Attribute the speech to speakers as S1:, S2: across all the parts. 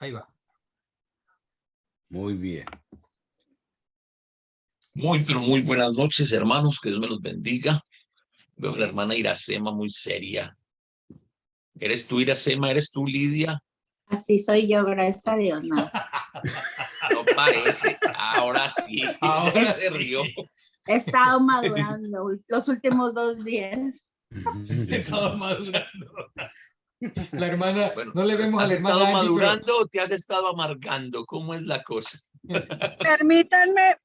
S1: Ahí va.
S2: Muy bien.
S3: Muy, pero muy buenas noches, hermanos. Que Dios me los bendiga. Veo a la hermana Iracema muy seria. ¿Eres tú, Iracema? ¿Eres tú, Lidia?
S4: Así soy yo, gracias a Dios, no.
S3: No parece. Ahora sí.
S1: Ahora
S3: Se
S1: sí.
S3: rió.
S4: He estado madurando los últimos 2 días.
S1: Estaba madurando. La hermana,
S3: Bueno,
S1: no le vemos a
S3: ¿has
S1: la hermana
S3: estado
S1: Angie, pero
S3: madurando o te has estado amargando? ¿Cómo es la cosa?
S5: Permítanme,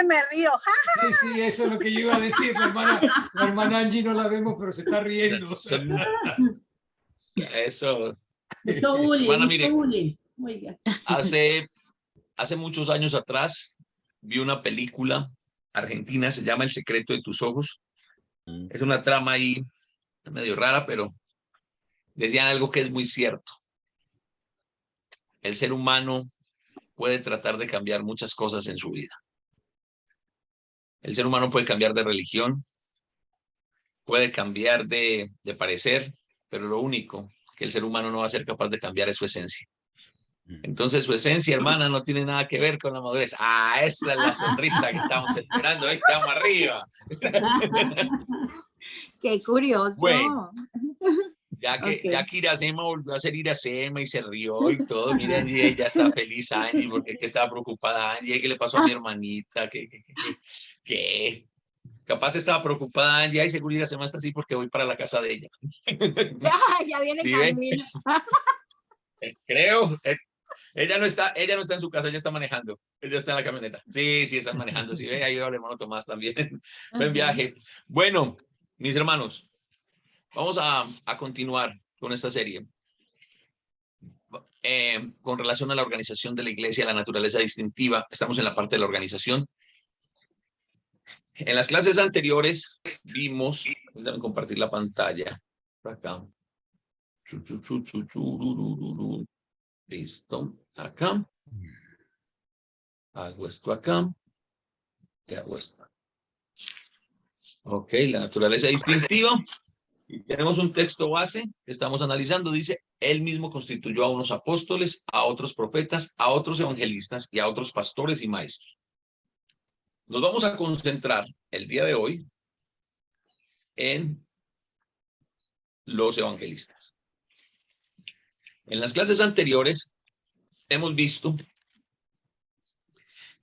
S5: me río. ¡Ja!
S1: sí, eso es lo que yo iba a decir. La hermana Angie no la vemos, pero se está riendo.
S3: Eso.
S6: Mucho bullying,
S3: Hermana,
S6: mucho
S3: mire,
S6: bullying. Oiga.
S3: hace muchos años atrás vi una película argentina, se llama El secreto de tus ojos. Es una trama ahí medio rara, pero decían algo que es muy cierto. El ser humano puede tratar de cambiar muchas cosas en su vida. El ser humano puede cambiar de religión, puede cambiar de parecer, pero lo único que el ser humano no va a ser capaz de cambiar es su esencia. Entonces su esencia, hermana, no tiene nada que ver con la madurez. Ah, esa es la sonrisa que estamos esperando. Ahí estamos arriba.
S4: Qué curioso.
S3: Bueno, ya que
S4: Okay.
S3: Iracema volvió a ser Iracema y se rió y todo, miren, y ella está feliz, Angie, porque que estaba preocupada Angie, ¿qué le pasó a mi hermanita? ¿Qué? Capaz estaba preocupada Angie, y seguro Iracema está así porque voy para la casa de ella.
S4: Ya viene
S3: ¿Sí ven?
S4: camino.
S3: Creo. Ella no está en su casa, ella está manejando. Ella está en la camioneta. Sí, están manejando. Sí, ve, ahí va el hermano Tomás también. Buen viaje. Bueno, mis hermanos, vamos a continuar con esta serie. Con relación a la organización de la iglesia, la naturaleza distintiva, estamos en la parte de la organización. En las clases anteriores vimos, déjame compartir la pantalla. Por acá. Listo. Acá. Hago esto acá. Y hago esto. Ok, la naturaleza distintiva. Y tenemos un texto base que estamos analizando. Dice, él mismo constituyó a unos apóstoles, a otros profetas, a otros evangelistas y a otros pastores y maestros. Nos vamos a concentrar el día de hoy en los evangelistas. En las clases anteriores hemos visto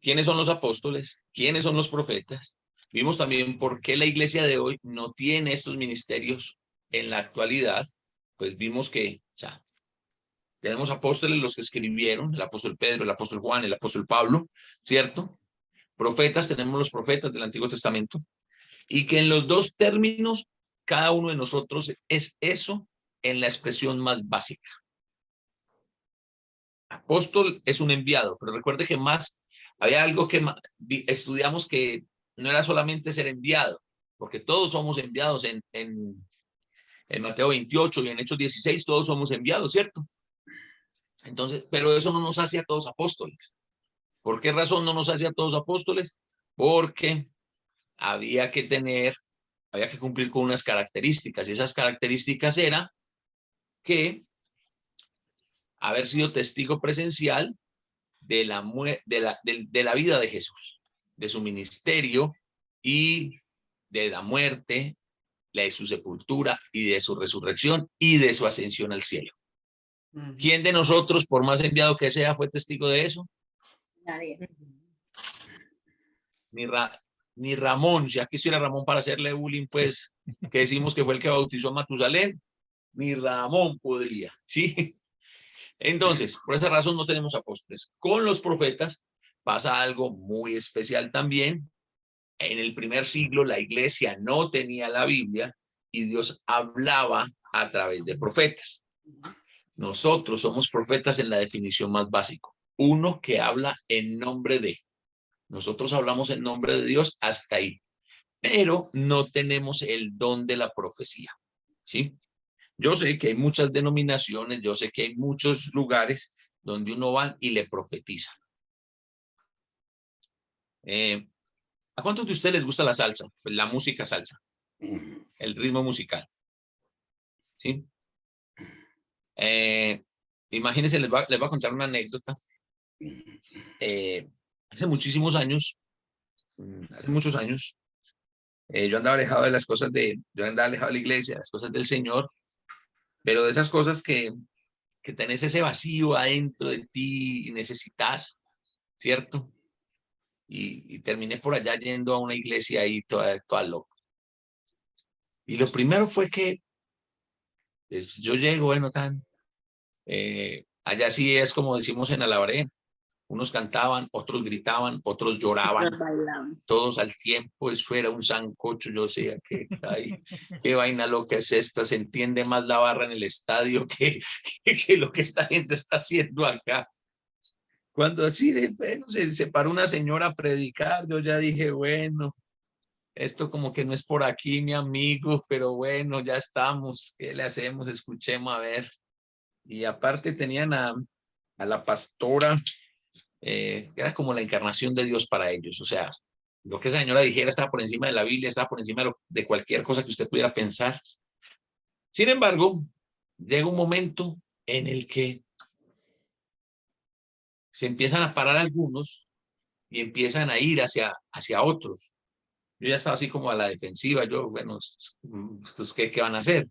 S3: quiénes son los apóstoles, quiénes son los profetas. Vimos también por qué la iglesia de hoy no tiene estos ministerios en la actualidad. Pues vimos que, tenemos apóstoles los que escribieron, el apóstol Pedro, el apóstol Juan, el apóstol Pablo, ¿cierto? Profetas, tenemos los profetas del Antiguo Testamento. Y que en los dos términos, cada uno de nosotros es eso en la expresión más básica. Apóstol es un enviado, pero recuerde que había algo que estudiamos que no era solamente ser enviado, porque todos somos enviados en Mateo 28 y en Hechos 16, todos somos enviados, ¿cierto? Entonces, pero eso no nos hace a todos apóstoles. ¿Por qué razón no nos hace a todos apóstoles? Porque había que cumplir con unas características, y esas características era que haber sido testigo presencial de la vida de Jesús, de su ministerio y de la muerte, de su sepultura y de su resurrección y de su ascensión al cielo. ¿Quién de nosotros, por más enviado que sea, fue testigo de eso?
S4: Nadie.
S3: Ni Ramón, ya quisiera Ramón para hacerle bullying, pues, que decimos que fue el que bautizó a Matusalén, ni Ramón podría, ¿sí? Entonces, por esa razón no tenemos apóstoles. Con los profetas pasa algo muy especial también. En el primer siglo la iglesia no tenía la Biblia y Dios hablaba a través de profetas. Nosotros somos profetas en la definición más básica. Uno que habla en nombre de. Nosotros hablamos en nombre de Dios hasta ahí, pero no tenemos el don de la profecía, ¿sí? Yo sé que hay muchas denominaciones, yo sé que hay muchos lugares donde uno va y le profetiza. ¿A cuántos de ustedes les gusta la salsa? Pues la música salsa, el ritmo musical, ¿sí? Imagínense, les voy a contar una anécdota. Hace muchísimos años, yo andaba alejado de las cosas yo andaba alejado de la iglesia, de las cosas del Señor, pero de esas cosas que tenés ese vacío adentro de ti y necesitas, ¿cierto? Y terminé por allá yendo a una iglesia ahí toda loca. Y lo primero fue que yo llego, bueno, allá sí es como decimos en Alabaré, unos cantaban, otros gritaban, otros lloraban, todos al tiempo. Eso era un sancocho. Yo decía, qué vaina lo que es esta, se entiende más la barra en el estadio que lo que esta gente está haciendo acá. Cuando así bueno, se paró una señora a predicar, yo ya dije, bueno, esto como que no es por aquí, mi amigo, pero bueno, ya estamos, ¿qué le hacemos? Escuchemos a ver. Y aparte tenían a la pastora, que era como la encarnación de Dios para ellos. O sea, lo que esa señora dijera estaba por encima de la Biblia, estaba por encima de cualquier cosa que usted pudiera pensar. Sin embargo, llega un momento en el que se empiezan a parar algunos y empiezan a ir hacia otros. Yo ya estaba así como a la defensiva. Yo, bueno, ¿estos qué van a hacer?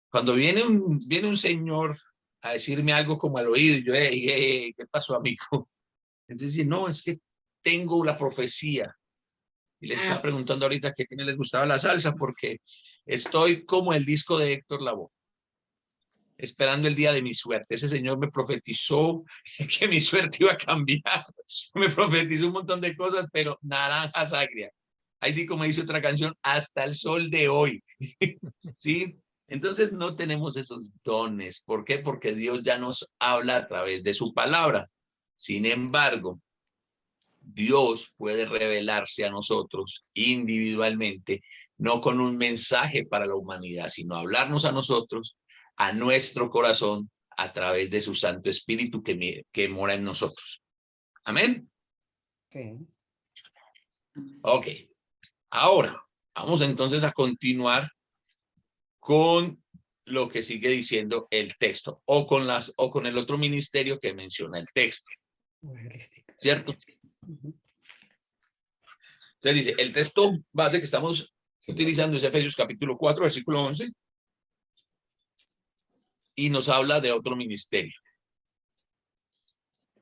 S3: Cuando viene un señor a decirme algo como al oído, y yo, ¿qué pasó, amigo? Entonces, no, es que tengo la profecía. Y les estaba preguntando ahorita que a quién les gustaba la salsa, porque estoy como el disco de Héctor Lavoe, esperando el día de mi suerte. Ese señor me profetizó que mi suerte iba a cambiar. Me profetizó un montón de cosas, pero naranjas agria. Ahí sí, como dice otra canción, hasta el sol de hoy. ¿Sí? Entonces no tenemos esos dones. ¿Por qué? Porque Dios ya nos habla a través de su palabra. Sin embargo, Dios puede revelarse a nosotros individualmente, no con un mensaje para la humanidad, sino hablarnos a nosotros, a nuestro corazón, a través de su Santo Espíritu que mora en nosotros. Amén.
S2: Sí.
S3: Ok. Ahora, vamos entonces a continuar con lo que sigue diciendo el texto, o con el otro ministerio que menciona el texto. ¿Cierto? Entonces dice, el texto base que estamos utilizando es Efesios capítulo 4, versículo 11, y nos habla de otro ministerio,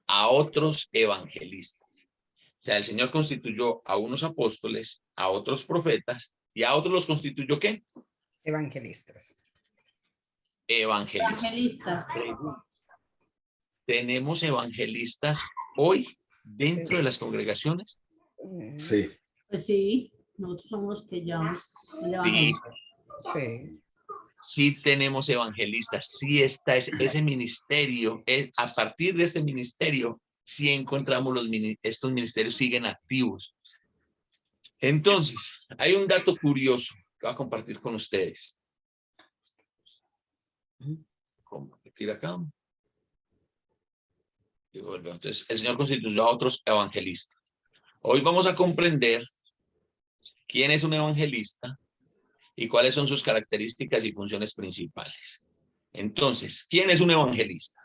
S3: a otros evangelistas. O sea, el Señor constituyó a unos apóstoles, a otros profetas, y a otros los constituyó, ¿qué?
S7: Evangelistas.
S3: Evangelistas. ¿Tenemos evangelistas hoy dentro de las congregaciones?
S2: Sí.
S6: Pues sí, nosotros somos los que llaman.
S3: Sí.
S7: Sí.
S3: Sí tenemos evangelistas, sí está ese ministerio, a partir de este ministerio, sí encontramos estos ministerios siguen activos. Entonces, hay un dato curioso que voy a compartir con ustedes. Compartir acá. Y vuelvo. Entonces, el Señor constituyó a otros evangelistas. Hoy vamos a comprender quién es un evangelista y cuáles son sus características y funciones principales. Entonces, ¿quién es un evangelista?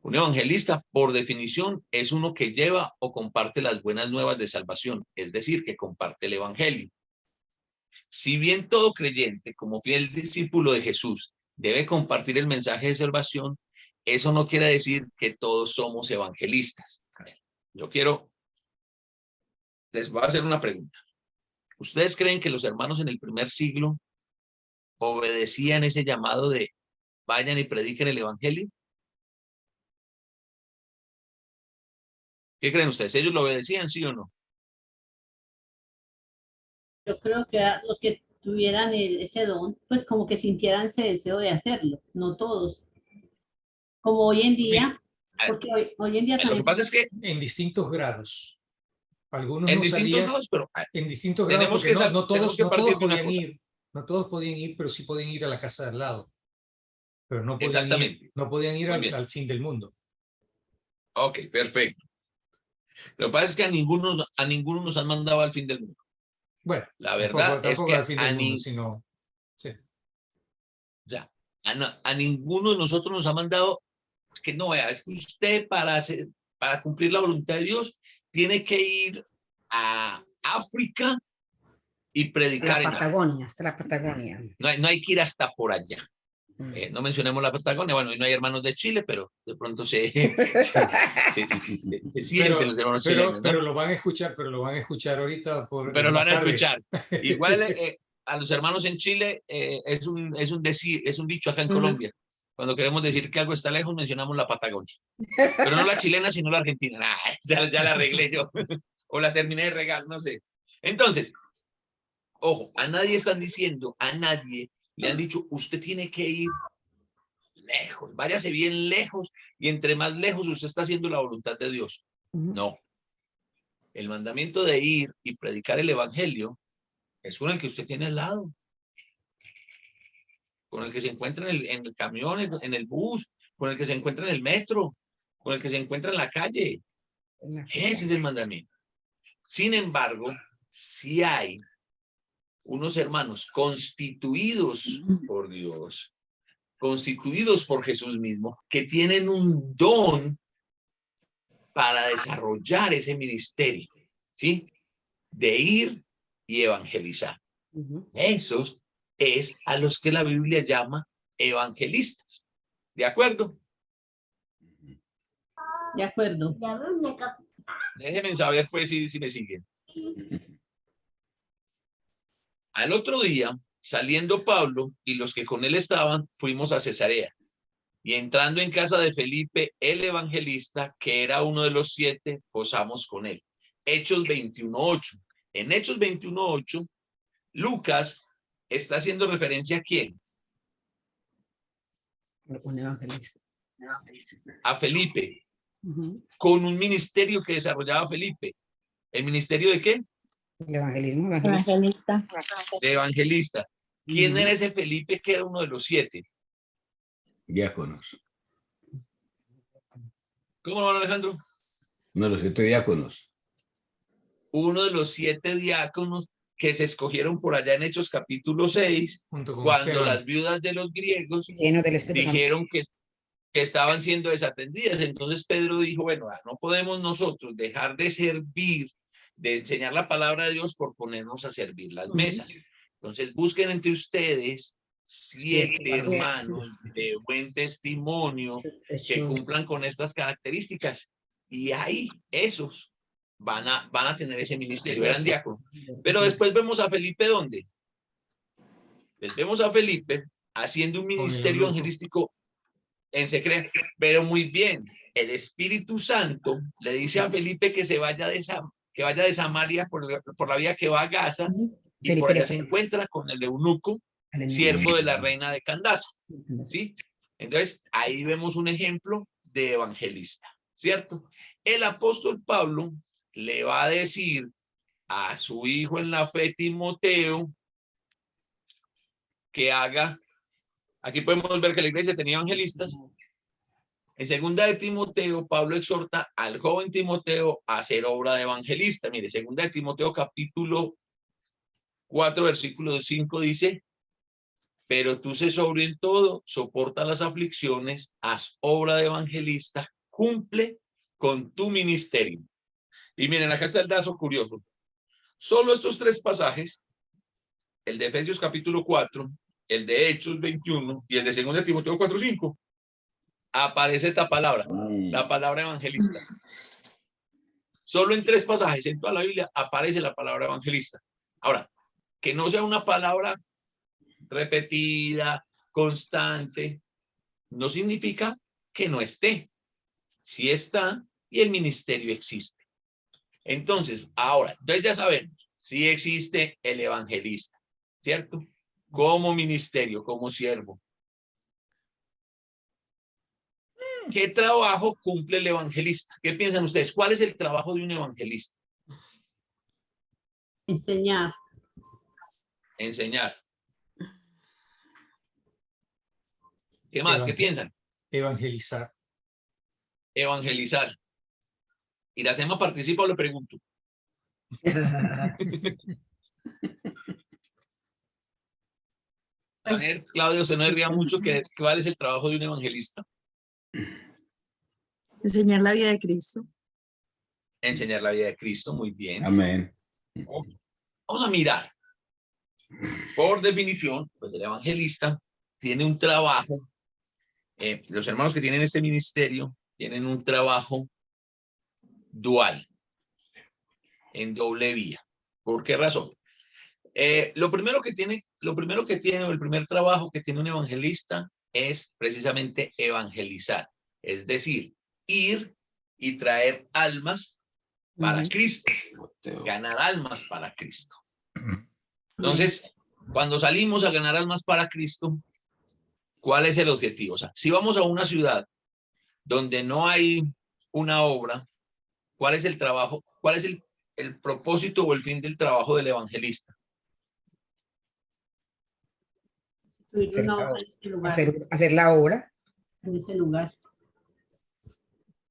S3: Un evangelista, por definición, es uno que lleva o comparte las buenas nuevas de salvación, es decir, que comparte el evangelio. Si bien todo creyente, como fiel discípulo de Jesús, debe compartir el mensaje de salvación, eso no quiere decir que todos somos evangelistas. Les voy a hacer una pregunta. ¿Ustedes creen que los hermanos en el primer siglo obedecían ese llamado de vayan y prediquen el evangelio? ¿Qué creen ustedes? ¿Ellos lo obedecían, sí o no?
S6: Yo creo que los que tuvieran ese don, pues como que sintieran ese deseo de hacerlo, no todos. Como hoy en día, porque hoy en día también.
S3: Lo que pasa es que
S1: En distintos grados. Algunos
S3: en
S1: no
S3: distintos
S1: salían,
S3: grados, pero
S1: en distintos grados,
S3: tenemos
S1: porque
S3: que,
S1: no
S3: tenemos
S1: todos,
S3: que
S1: no
S3: partir
S1: todos
S3: de una
S1: podían
S3: cosa.
S1: ir, no todos podían ir, pero sí podían ir a la casa de al lado. Pero no podían
S3: Exactamente.
S1: ir, no podían ir
S3: Muy bien.
S1: al fin del mundo.
S3: Ok, perfecto. Lo que pasa es que a ninguno nos han mandado al fin del mundo.
S1: Bueno,
S3: La verdad es
S1: tampoco
S3: que
S1: al fin del mundo, sino... Sí.
S3: Ya. A ninguno de nosotros nos ha mandado que no vea, es que usted para cumplir la voluntad de Dios tiene que ir a África y predicar en África.
S7: Patagonia, hasta la Patagonia.
S3: No hay que ir hasta por allá.
S7: Mm.
S3: No mencionemos la Patagonia, bueno, y no hay hermanos de Chile, pero de pronto se sienten los hermanos chilenos, ¿no?
S1: Pero lo van a escuchar, ahorita
S3: pero lo van a escuchar. Igual a los hermanos en Chile es un dicho acá en Colombia. Cuando queremos decir que algo está lejos, mencionamos la Patagonia. Pero no la chilena, sino la argentina. Ya la arreglé yo. O la terminé de regar, no sé. Entonces, ojo, a nadie están diciendo, a nadie le han dicho, usted tiene que ir lejos, váyase bien lejos, y entre más lejos usted está haciendo la voluntad de Dios. No. El mandamiento de ir y predicar el evangelio es con el que usted tiene al lado, con el que se encuentra en el camión, en el bus, con el que se encuentra en el metro, con el que se encuentra en la calle. Ese es el mandamiento. Sin embargo, si hay unos hermanos constituidos por Dios, constituidos por Jesús mismo, que tienen un don para desarrollar ese ministerio, ¿sí? De ir y evangelizar. Esos es a los que la Biblia llama evangelistas. ¿De acuerdo?
S6: De acuerdo.
S3: Déjenme saber, pues, si me siguen. Al otro día, saliendo Pablo y los que con él estaban, fuimos a Cesarea. Y entrando en casa de Felipe, el evangelista, que era uno de los 7, posamos con él. Hechos 21:8. En Hechos 21:8, Lucas está haciendo referencia a ¿quién?
S7: Un evangelista.
S3: A Felipe, con un ministerio que desarrollaba Felipe. ¿El ministerio de qué?
S7: El evangelismo.
S4: Evangelista.
S3: De evangelista. ¿Quién era ese Felipe que era uno de los 7?
S2: Diáconos.
S3: ¿Cómo lo van, Alejandro?
S2: Uno de los 7 diáconos.
S3: Uno de los 7 diáconos que se escogieron por allá en Hechos capítulo 6, cuando Esteban, las viudas de los griegos dijeron que estaban siendo desatendidas. Entonces Pedro dijo, bueno, no podemos nosotros dejar de servir, de enseñar la palabra de Dios por ponernos a servir las mesas. Entonces busquen entre ustedes 7 hermanos de buen testimonio que cumplan con estas características, y ahí esos van a tener ese ministerio, eran diáconos. Pero después vemos a Felipe, ¿dónde? Vemos a Felipe haciendo un ministerio evangelístico en secreto, pero muy bien. El Espíritu Santo le dice a Felipe que se vaya de Samaria por la vía que va a Gaza, y por allá se encuentra con el eunuco, siervo de la reina de Candace, ¿sí? Entonces, ahí vemos un ejemplo de evangelista, ¿cierto? El apóstol Pablo le va a decir a su hijo en la fe, Timoteo, que haga, aquí podemos ver que la iglesia tenía evangelistas. En segunda de Timoteo, Pablo exhorta al joven Timoteo a hacer obra de evangelista. Mire, segunda de Timoteo capítulo 4, versículo 5 dice, pero tú sé sobrio en todo, soporta las aflicciones, haz obra de evangelista, cumple con tu ministerio. Y miren, acá está el dato curioso. Solo estos 3 pasajes, el de Efesios capítulo 4, el de Hechos 21 y el de 2 de Timoteo 4:5, aparece esta palabra, la palabra evangelista. Solo en 3 pasajes en toda la Biblia aparece la palabra evangelista. Ahora, que no sea una palabra repetida, constante, no significa que no esté. Sí está, y el ministerio existe. Entonces, entonces ya sabemos, sí existe el evangelista, ¿cierto? Como ministerio, como siervo. ¿Qué trabajo cumple el evangelista? ¿Qué piensan ustedes? ¿Cuál es el trabajo de un evangelista?
S6: Enseñar.
S3: Enseñar. ¿Qué más? ¿Qué piensan?
S1: Evangelizar.
S3: Evangelizar. ¿Iracema participa o le pregunto? A ver, Claudia, usted no ría mucho, ¿cuál es el trabajo de un evangelista?
S8: Enseñar la vida de Cristo.
S3: Enseñar la vida de Cristo, muy bien.
S2: Amén.
S3: Vamos a mirar. Por definición, pues el evangelista tiene un trabajo. Los hermanos que tienen este ministerio tienen un trabajo dual, en doble vía. ¿Por qué razón? Lo primero que tiene, o el primer trabajo que tiene un evangelista es precisamente evangelizar. Es decir, ir y traer almas para Cristo, ganar almas para Cristo. Entonces, cuando salimos a ganar almas para Cristo, ¿cuál es el objetivo? O sea, si vamos a una ciudad donde no hay una obra, ¿cuál es el trabajo? ¿Cuál es el propósito o el fin del trabajo del evangelista?
S7: Hacer la obra.
S6: En ese lugar.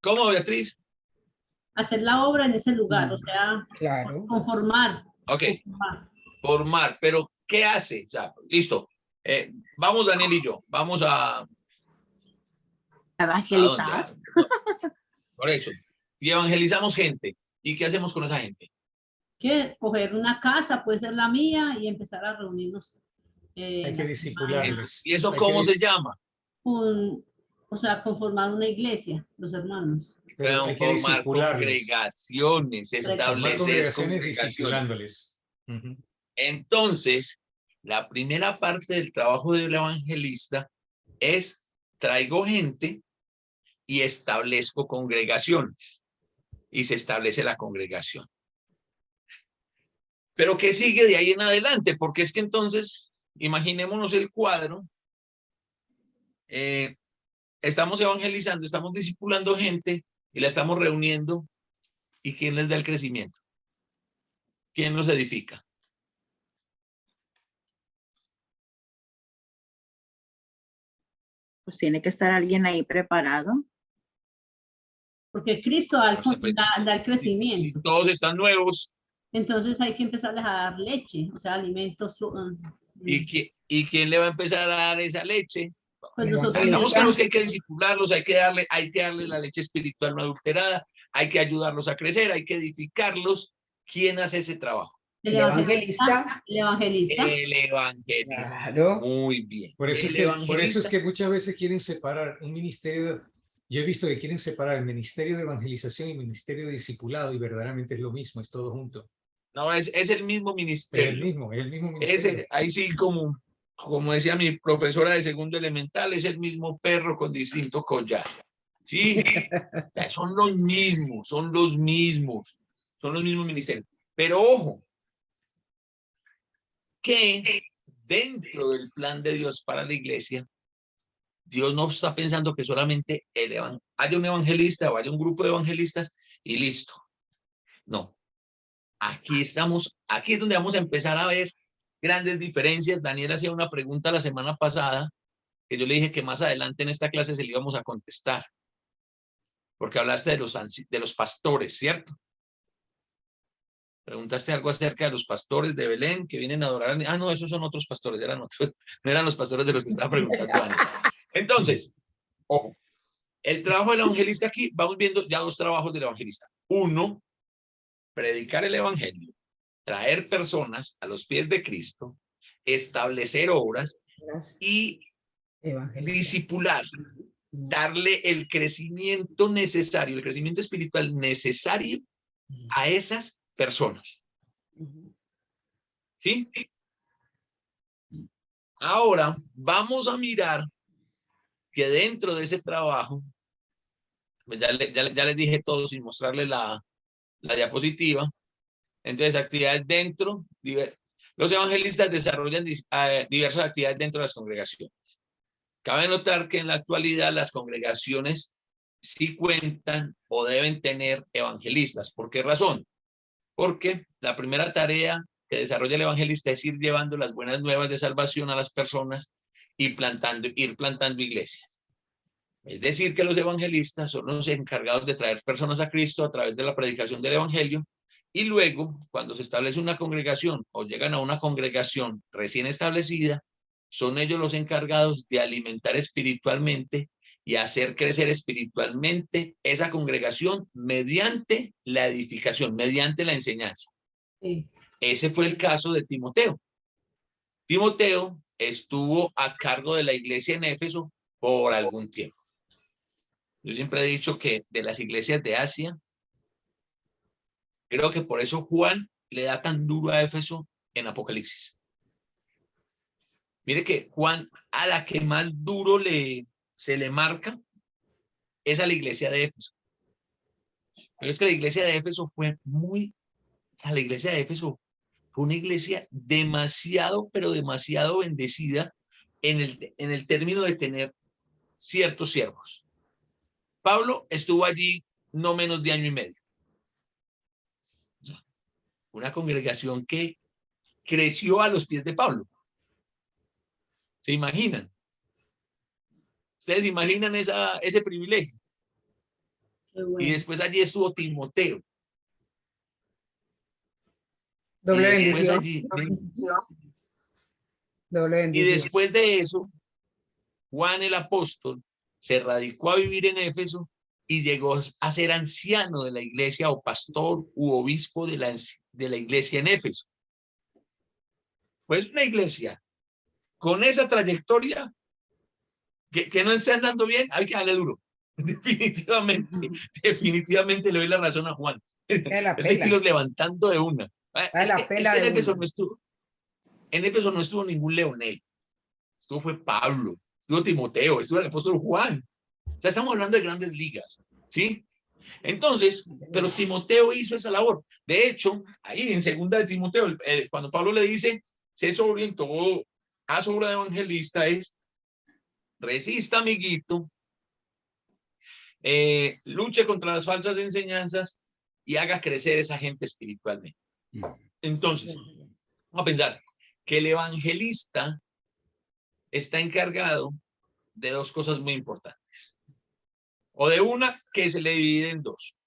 S3: ¿Cómo, Beatriz?
S6: Hacer la obra en ese lugar, o sea,
S7: Claro.
S6: conformar.
S3: Ok,
S6: Conformar.
S3: formar, pero ¿qué hace? O sea, listo. Vamos, Daniel y yo, vamos a
S4: Evangelizar.
S3: ¿a dónde? Por eso. Y evangelizamos gente. ¿Y qué hacemos con esa gente?
S6: Que coger una casa, puede ser la mía, y empezar a reunirnos.
S1: Hay que disipularles.
S3: ¿Y eso
S1: Hay
S3: cómo
S1: que
S3: se llama?
S6: O sea, conformar una iglesia, los hermanos.
S1: Pero hay que
S3: Formar
S1: disipularles.
S3: congregaciones,
S1: Formar
S3: establecer
S1: congregaciones
S3: congregaciones.
S1: disipulándoles. Ujú.
S3: Entonces, la primera parte del trabajo del evangelista es traigo gente y establezco congregaciones. Y se establece la congregación. Pero ¿qué sigue de ahí en adelante? Porque es que entonces, imaginémonos el cuadro. Estamos evangelizando, estamos discipulando gente y la estamos reuniendo. ¿Y quién les da el crecimiento? ¿Quién los edifica?
S4: Pues tiene que estar alguien ahí preparado.
S6: Porque Cristo da
S3: No sé, pues,
S6: da el
S3: Si
S6: crecimiento.
S3: todos están nuevos,
S6: Entonces hay que empezar a dar leche, o sea, alimentos.
S3: ¿y quién le va a empezar a dar esa leche?
S6: Pues
S7: El
S3: O sea,
S6: nosotros.
S3: estamos claros que hay que discipularlos, hay que darle la leche espiritual no adulterada, hay que ayudarlos a crecer, hay que edificarlos. ¿Quién hace ese trabajo?
S6: El
S7: El
S6: evangelista.
S7: evangelista.
S6: El evangelista.
S3: El evangelista.
S7: Claro.
S3: Muy bien.
S1: Por eso,
S3: El
S1: por eso es
S3: evangelista.
S1: que muchas veces quieren separar un ministerio. Yo he visto que quieren separar el ministerio de evangelización y el ministerio de discipulado, y verdaderamente es lo mismo, es todo junto.
S3: No, es el mismo
S1: Es
S3: ministerio.
S1: el mismo ministerio.
S3: Ahí sí, como decía mi profesora de segundo elemental, es el mismo perro con distinto collar. Sí, o sea, son los mismos ministerios. Pero ojo, que dentro del plan de Dios para la iglesia, Dios no está pensando que solamente haya un evangelista o haya un grupo de evangelistas y listo. No. Aquí es donde vamos a empezar a ver grandes diferencias. Daniel hacía una pregunta la semana pasada que yo le dije que más adelante en esta clase se le íbamos a contestar. Porque hablaste de los pastores, ¿cierto? Preguntaste algo acerca de los pastores de Belén que vienen a adorar. Ah, no, esos son otros pastores, eran otros. No eran los pastores de los que estaba preguntando Daniel. Entonces, ojo, el trabajo del evangelista aquí, vamos viendo ya dos trabajos del evangelista. Uno, predicar el evangelio, traer personas a los pies de Cristo, establecer obras y discipular, darle el crecimiento necesario, el crecimiento espiritual necesario a esas personas. ¿Sí? Ahora vamos a mirar que dentro de ese trabajo, pues ya les dije todo sin mostrarles la diapositiva. Entonces, actividades dentro, los evangelistas desarrollan diversas actividades dentro de las congregaciones. Cabe notar que en la actualidad las congregaciones sí cuentan o deben tener evangelistas. ¿Por qué razón? Porque la primera tarea que desarrolla el evangelista es ir llevando las buenas nuevas de salvación a las personas y ir plantando iglesias. Es decir, que los evangelistas son los encargados de traer personas a Cristo a través de la predicación del evangelio, y luego, cuando se establece una congregación o llegan a una congregación recién establecida, son ellos los encargados de alimentar espiritualmente y hacer crecer espiritualmente esa congregación mediante la edificación, mediante la enseñanza.
S6: Sí.
S3: Ese fue el caso de Timoteo. Timoteo estuvo a cargo de la iglesia en Éfeso por algún tiempo. Yo siempre he dicho que de las iglesias de Asia, creo que por eso Juan le da tan duro a Éfeso en Apocalipsis. Mire que Juan, a la que más duro se le marca, es a la iglesia de Éfeso. Pero es que la iglesia de Éfeso fue la iglesia de Éfeso fue una iglesia demasiado, pero demasiado bendecida en el término de tener ciertos siervos. Pablo estuvo allí no menos de año y medio. Una congregación que creció a los pies de Pablo. ¿Se imaginan? ¿Ustedes imaginan ese privilegio?
S6: Qué bueno.
S3: Y después allí estuvo Timoteo.
S7: Doble
S3: Y después
S7: bendición.
S3: allí,
S7: Doble
S3: y
S7: bendición.
S3: después de eso, Juan el apóstol se radicó a vivir en Éfeso y llegó a ser anciano de la iglesia o pastor u obispo de la iglesia en Éfeso. Pues una iglesia con esa trayectoria que no está andando bien, hay que darle duro. Definitivamente le doy la razón a Juan.
S7: Cae la
S3: Hay que
S7: pela.
S3: irlos levantando de una.
S7: Cae la pela
S3: En
S7: de
S3: Éfeso
S7: una.
S3: no estuvo. En Éfeso no estuvo ningún leonel. Estuvo fue Pablo, estuvo Timoteo, estuvo el apóstol Juan. O sea, estamos hablando de grandes ligas, ¿sí? Entonces, pero Timoteo hizo esa labor. De hecho, ahí en segunda de Timoteo, cuando Pablo le dice, sé sobrio en todo, haz obra de evangelista, es resista, amiguito, luche contra las falsas enseñanzas y haga crecer esa gente espiritualmente. Entonces, vamos a pensar que el evangelista está encargado de dos cosas muy importantes. O de una que se le divide en dos.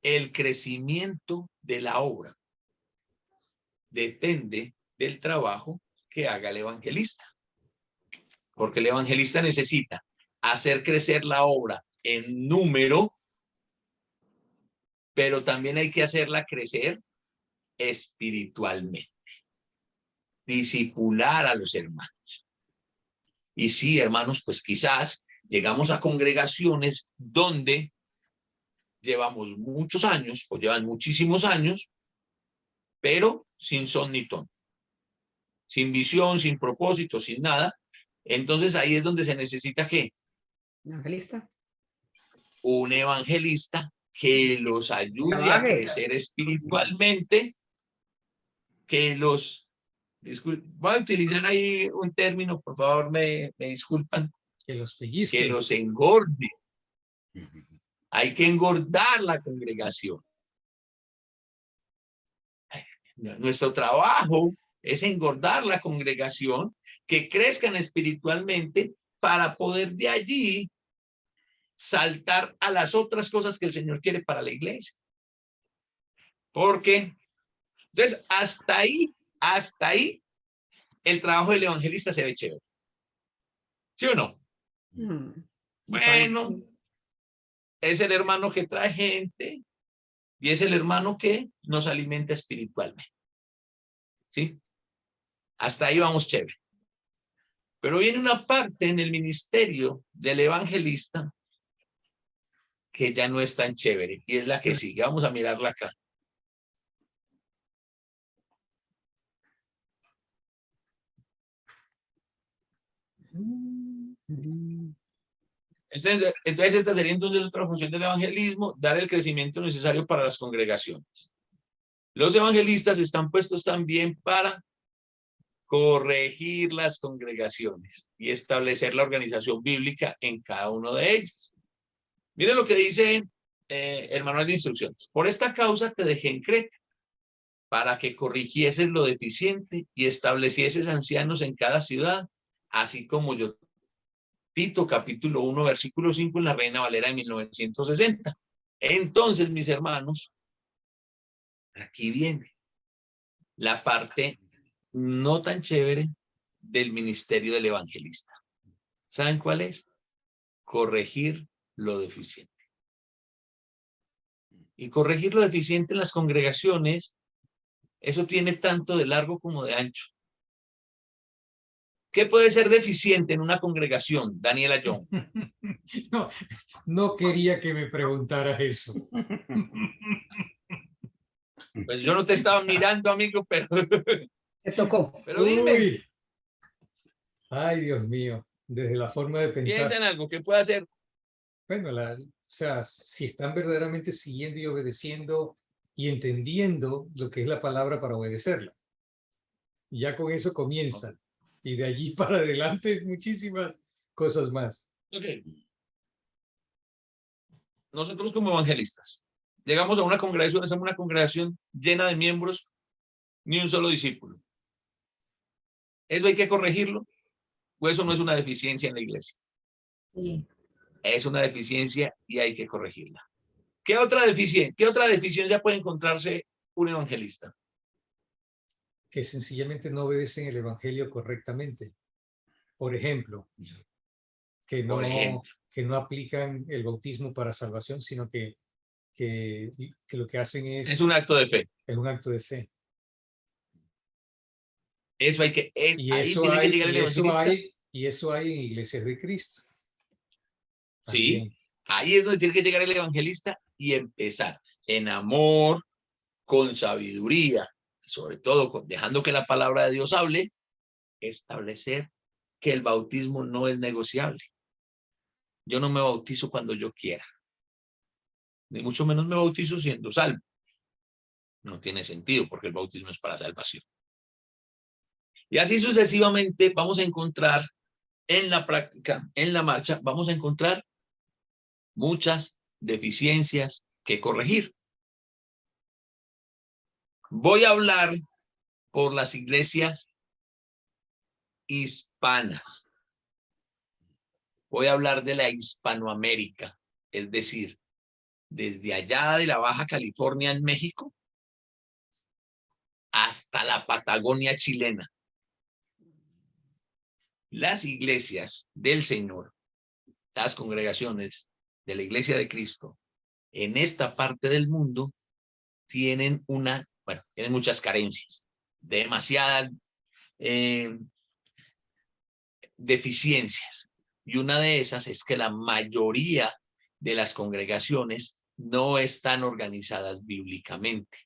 S3: El crecimiento de la obra depende del trabajo que haga el evangelista. Porque el evangelista necesita hacer crecer la obra en número, pero también hay que hacerla crecer espiritualmente. Discipular a los hermanos. Y sí, hermanos, pues quizás llegamos a congregaciones donde llevamos muchos años o llevan muchísimos años, pero sin son ni ton, sin visión, sin propósito, sin nada. Entonces ahí es donde se necesita ¿qué?
S7: Evangelista.
S3: Un evangelista que los ayude a
S7: Trabaje.
S3: crecer espiritualmente, que los... voy a utilizar ahí un término, por favor, me disculpan.
S1: Que los
S3: Que
S1: pellizque.
S3: los engorde. Hay que engordar la congregación. Nuestro trabajo es engordar la congregación, que crezcan espiritualmente para poder de allí saltar a las otras cosas que el Señor quiere para la iglesia. Porque, entonces, hasta ahí, el trabajo del evangelista se ve chévere. ¿Sí o no? Bueno, es el hermano que trae gente y es el hermano que nos alimenta espiritualmente. ¿Sí? Hasta ahí vamos chévere. Pero viene una parte en el ministerio del evangelista que ya no es tan chévere y es la que sigue. Vamos a mirarla acá. Entonces esta sería entonces otra función del evangelismo, dar el crecimiento necesario para las congregaciones. Los evangelistas están puestos también para corregir las congregaciones y establecer la organización bíblica en cada uno de ellos. Miren lo que dice el manual de instrucciones. Por esta causa te dejé en Creta, para que corrigieses lo deficiente y establecieses ancianos en cada ciudad, así como yo. Tito capítulo 1 versículo 5 en la Reina Valera de 1960. Entonces, mis hermanos, aquí viene la parte no tan chévere del ministerio del evangelista. ¿Saben cuál es? Corregir lo deficiente. Y corregir lo deficiente en las congregaciones, eso tiene tanto de largo como de ancho. ¿Qué puede ser deficiente en una congregación, Daniela John?
S1: No, no quería que me preguntara eso.
S3: Pues yo no te estaba mirando, amigo, pero
S7: Te tocó.
S3: dime,
S1: Uy. Ay, Dios mío, desde la forma de
S3: piensa
S1: pensar.
S3: en algo que pueda hacer.
S1: Bueno, o sea, si están verdaderamente siguiendo y obedeciendo y entendiendo lo que es la palabra para obedecerla. Y ya con eso comienza. Y de allí para adelante muchísimas cosas más.
S3: Ok. Nosotros como evangelistas llegamos a una congregación, estamos en una congregación llena de miembros, ni un solo discípulo. ¿Eso hay que corregirlo? ¿O eso no es una deficiencia en la iglesia?
S6: Sí.
S3: Es una deficiencia y hay que corregirla. ¿Qué otra deficiencia puede encontrarse un evangelista?
S1: Que sencillamente no obedecen el evangelio correctamente. Por ejemplo, que no aplican el bautismo para salvación, sino que lo que hacen
S3: Es un acto de fe.
S1: es un acto de fe.
S3: Eso hay que,
S1: Y
S3: ahí
S1: eso
S3: tiene que
S1: hay,
S3: llegar el
S1: y eso
S3: evangelista.
S1: y eso hay en iglesias de Cristo.
S3: Sí,
S1: También.
S3: ahí es donde tiene que llegar el evangelista y empezar en amor, con sabiduría, sobre todo dejando que la palabra de Dios hable, establecer que el bautismo no es negociable. Yo no me bautizo cuando yo quiera, ni mucho menos me bautizo siendo salvo. No tiene sentido porque el bautismo es para salvación. Y así sucesivamente vamos a encontrar en la práctica, en la marcha, vamos a encontrar muchas deficiencias que corregir. Voy a hablar por las iglesias hispanas. Voy a hablar de la Hispanoamérica, es decir, desde allá de la Baja California en México hasta la Patagonia chilena. Las iglesias del Señor, las congregaciones de la Iglesia de Cristo en esta parte del mundo tienen tienen muchas carencias, demasiadas deficiencias. Y una de esas es que la mayoría de las congregaciones no están organizadas bíblicamente.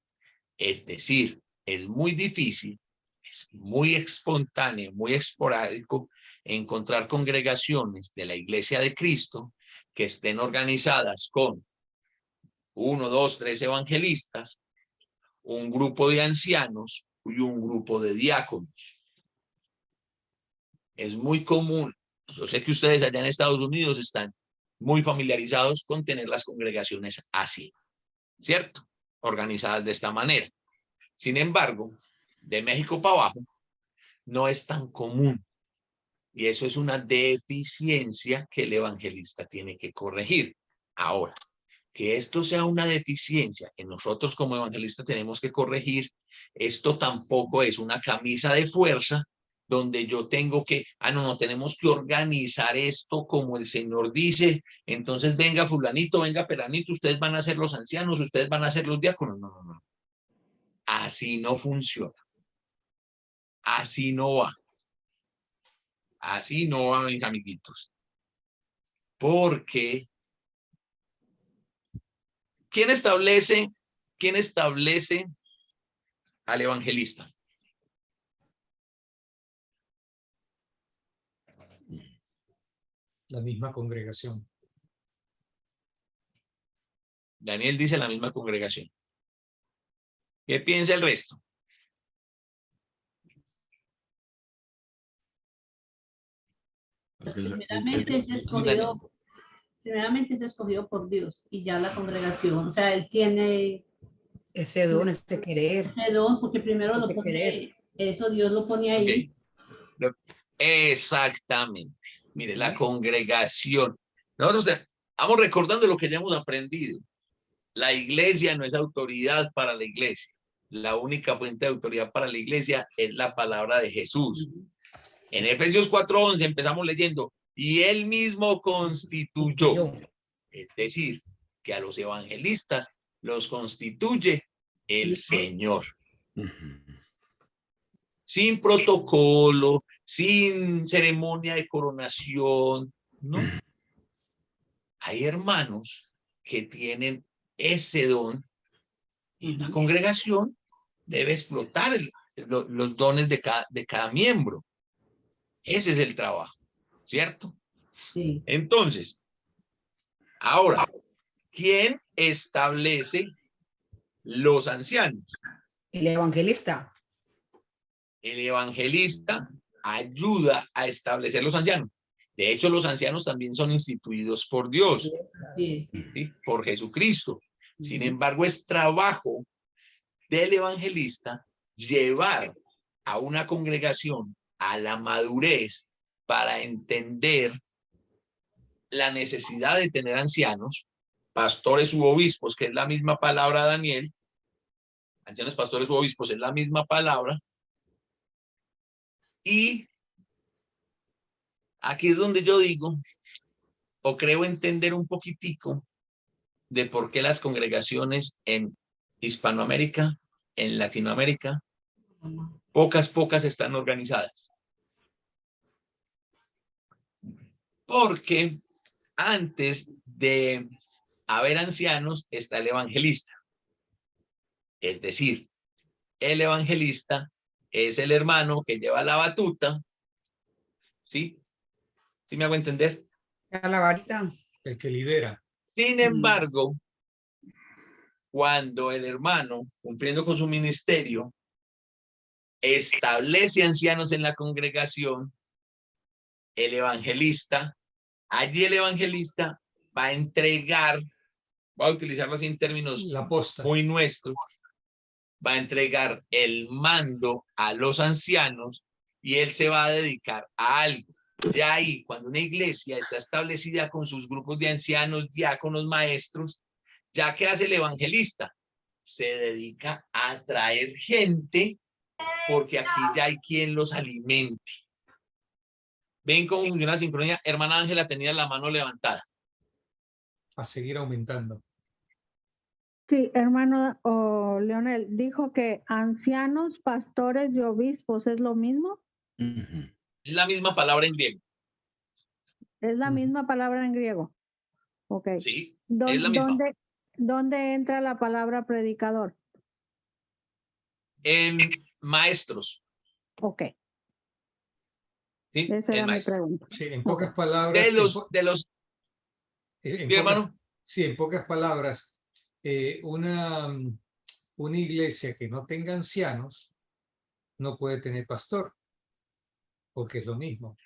S3: Es decir, es muy difícil, es muy espontáneo, muy esporádico encontrar congregaciones de la Iglesia de Cristo que estén organizadas con 1, 2, 3 evangelistas, un grupo de ancianos y un grupo de diáconos. Es muy común. Yo sé que ustedes allá en Estados Unidos están muy familiarizados con tener las congregaciones así, ¿cierto? Organizadas de esta manera. Sin embargo, de México para abajo no es tan común. Y eso es una deficiencia que el evangelista tiene que corregir. Ahora, que esto sea una deficiencia que nosotros como evangelistas tenemos que corregir, esto tampoco es una camisa de fuerza donde yo tengo que, no, tenemos que organizar esto como el Señor dice, entonces venga fulanito, venga peranito, ustedes van a ser los ancianos, ustedes van a ser los diáconos. No. Así no funciona. Así no va. Así no va, mis amiguitos. Porque ¿quién establece al evangelista?
S1: La misma congregación.
S3: Daniel dice la misma congregación. ¿Qué piensa el resto?
S6: Primeramente es escogido por Dios y ya la congregación, o sea, él tiene
S7: Ese don, ese querer.
S6: ese don porque primero
S7: Ese
S6: lo pone,
S7: querer.
S6: eso Dios lo pone ahí.
S3: Okay. Exactamente. Mire, la congregación. Nosotros estamos recordando lo que ya hemos aprendido. La iglesia no es autoridad para la iglesia. La única fuente de autoridad para la iglesia es la palabra de Jesús. En Efesios 4:11 empezamos leyendo, y él mismo constituyó, es decir, que a los evangelistas los constituye el Señor. Sin protocolo, sin ceremonia de coronación, ¿no? Hay hermanos que tienen ese don y una congregación debe explotar los dones de cada miembro. Ese es el trabajo, ¿cierto?
S6: Sí.
S3: Entonces, ahora, ¿quién establece los ancianos?
S7: El evangelista.
S3: El evangelista ayuda a establecer los ancianos. De hecho, los ancianos también son instituidos por Dios,
S6: Sí.
S3: ¿sí? Por Jesucristo. Sin embargo, es trabajo del evangelista llevar a una congregación a la madurez para entender la necesidad de tener ancianos, pastores u obispos, que es la misma palabra, Daniel. Ancianos, pastores u obispos es la misma palabra. Y aquí es donde yo digo, o creo entender un poquitico de por qué las congregaciones en Hispanoamérica, en Latinoamérica, pocas están organizadas. Porque antes de haber ancianos está el evangelista. Es decir, el evangelista es el hermano que lleva la batuta. ¿Sí? ¿Sí me hago entender?
S7: A la varita.
S1: El que lidera.
S3: Sin embargo, cuando el hermano, cumpliendo con su ministerio, establece ancianos en la congregación, allí el evangelista va a entregar, voy a utilizarlo así en términos
S1: La posta.
S3: muy nuestros, va a entregar el mando a los ancianos y él se va a dedicar a algo. Ya ahí, cuando una iglesia está establecida con sus grupos de ancianos, diáconos, maestros, ¿ya qué hace el evangelista? Se dedica a traer gente porque aquí ya hay quien los alimente. ¿Ven cómo funciona la sincronía? Hermana Ángela tenía la mano levantada.
S1: A seguir aumentando.
S5: Sí, hermano Leonel, dijo que ancianos, pastores y obispos es lo mismo.
S3: Es la misma palabra en griego.
S5: Es la misma palabra en griego. Ok.
S3: Sí, es la misma.
S5: ¿Dónde entra la palabra predicador?
S3: En maestros.
S5: Ok.
S3: ¿Sí?
S5: Esa era mi
S3: maestro.
S5: pregunta.
S1: Sí, en pocas palabras. En pocas palabras, una iglesia que no tenga ancianos no puede tener pastor, porque es lo mismo.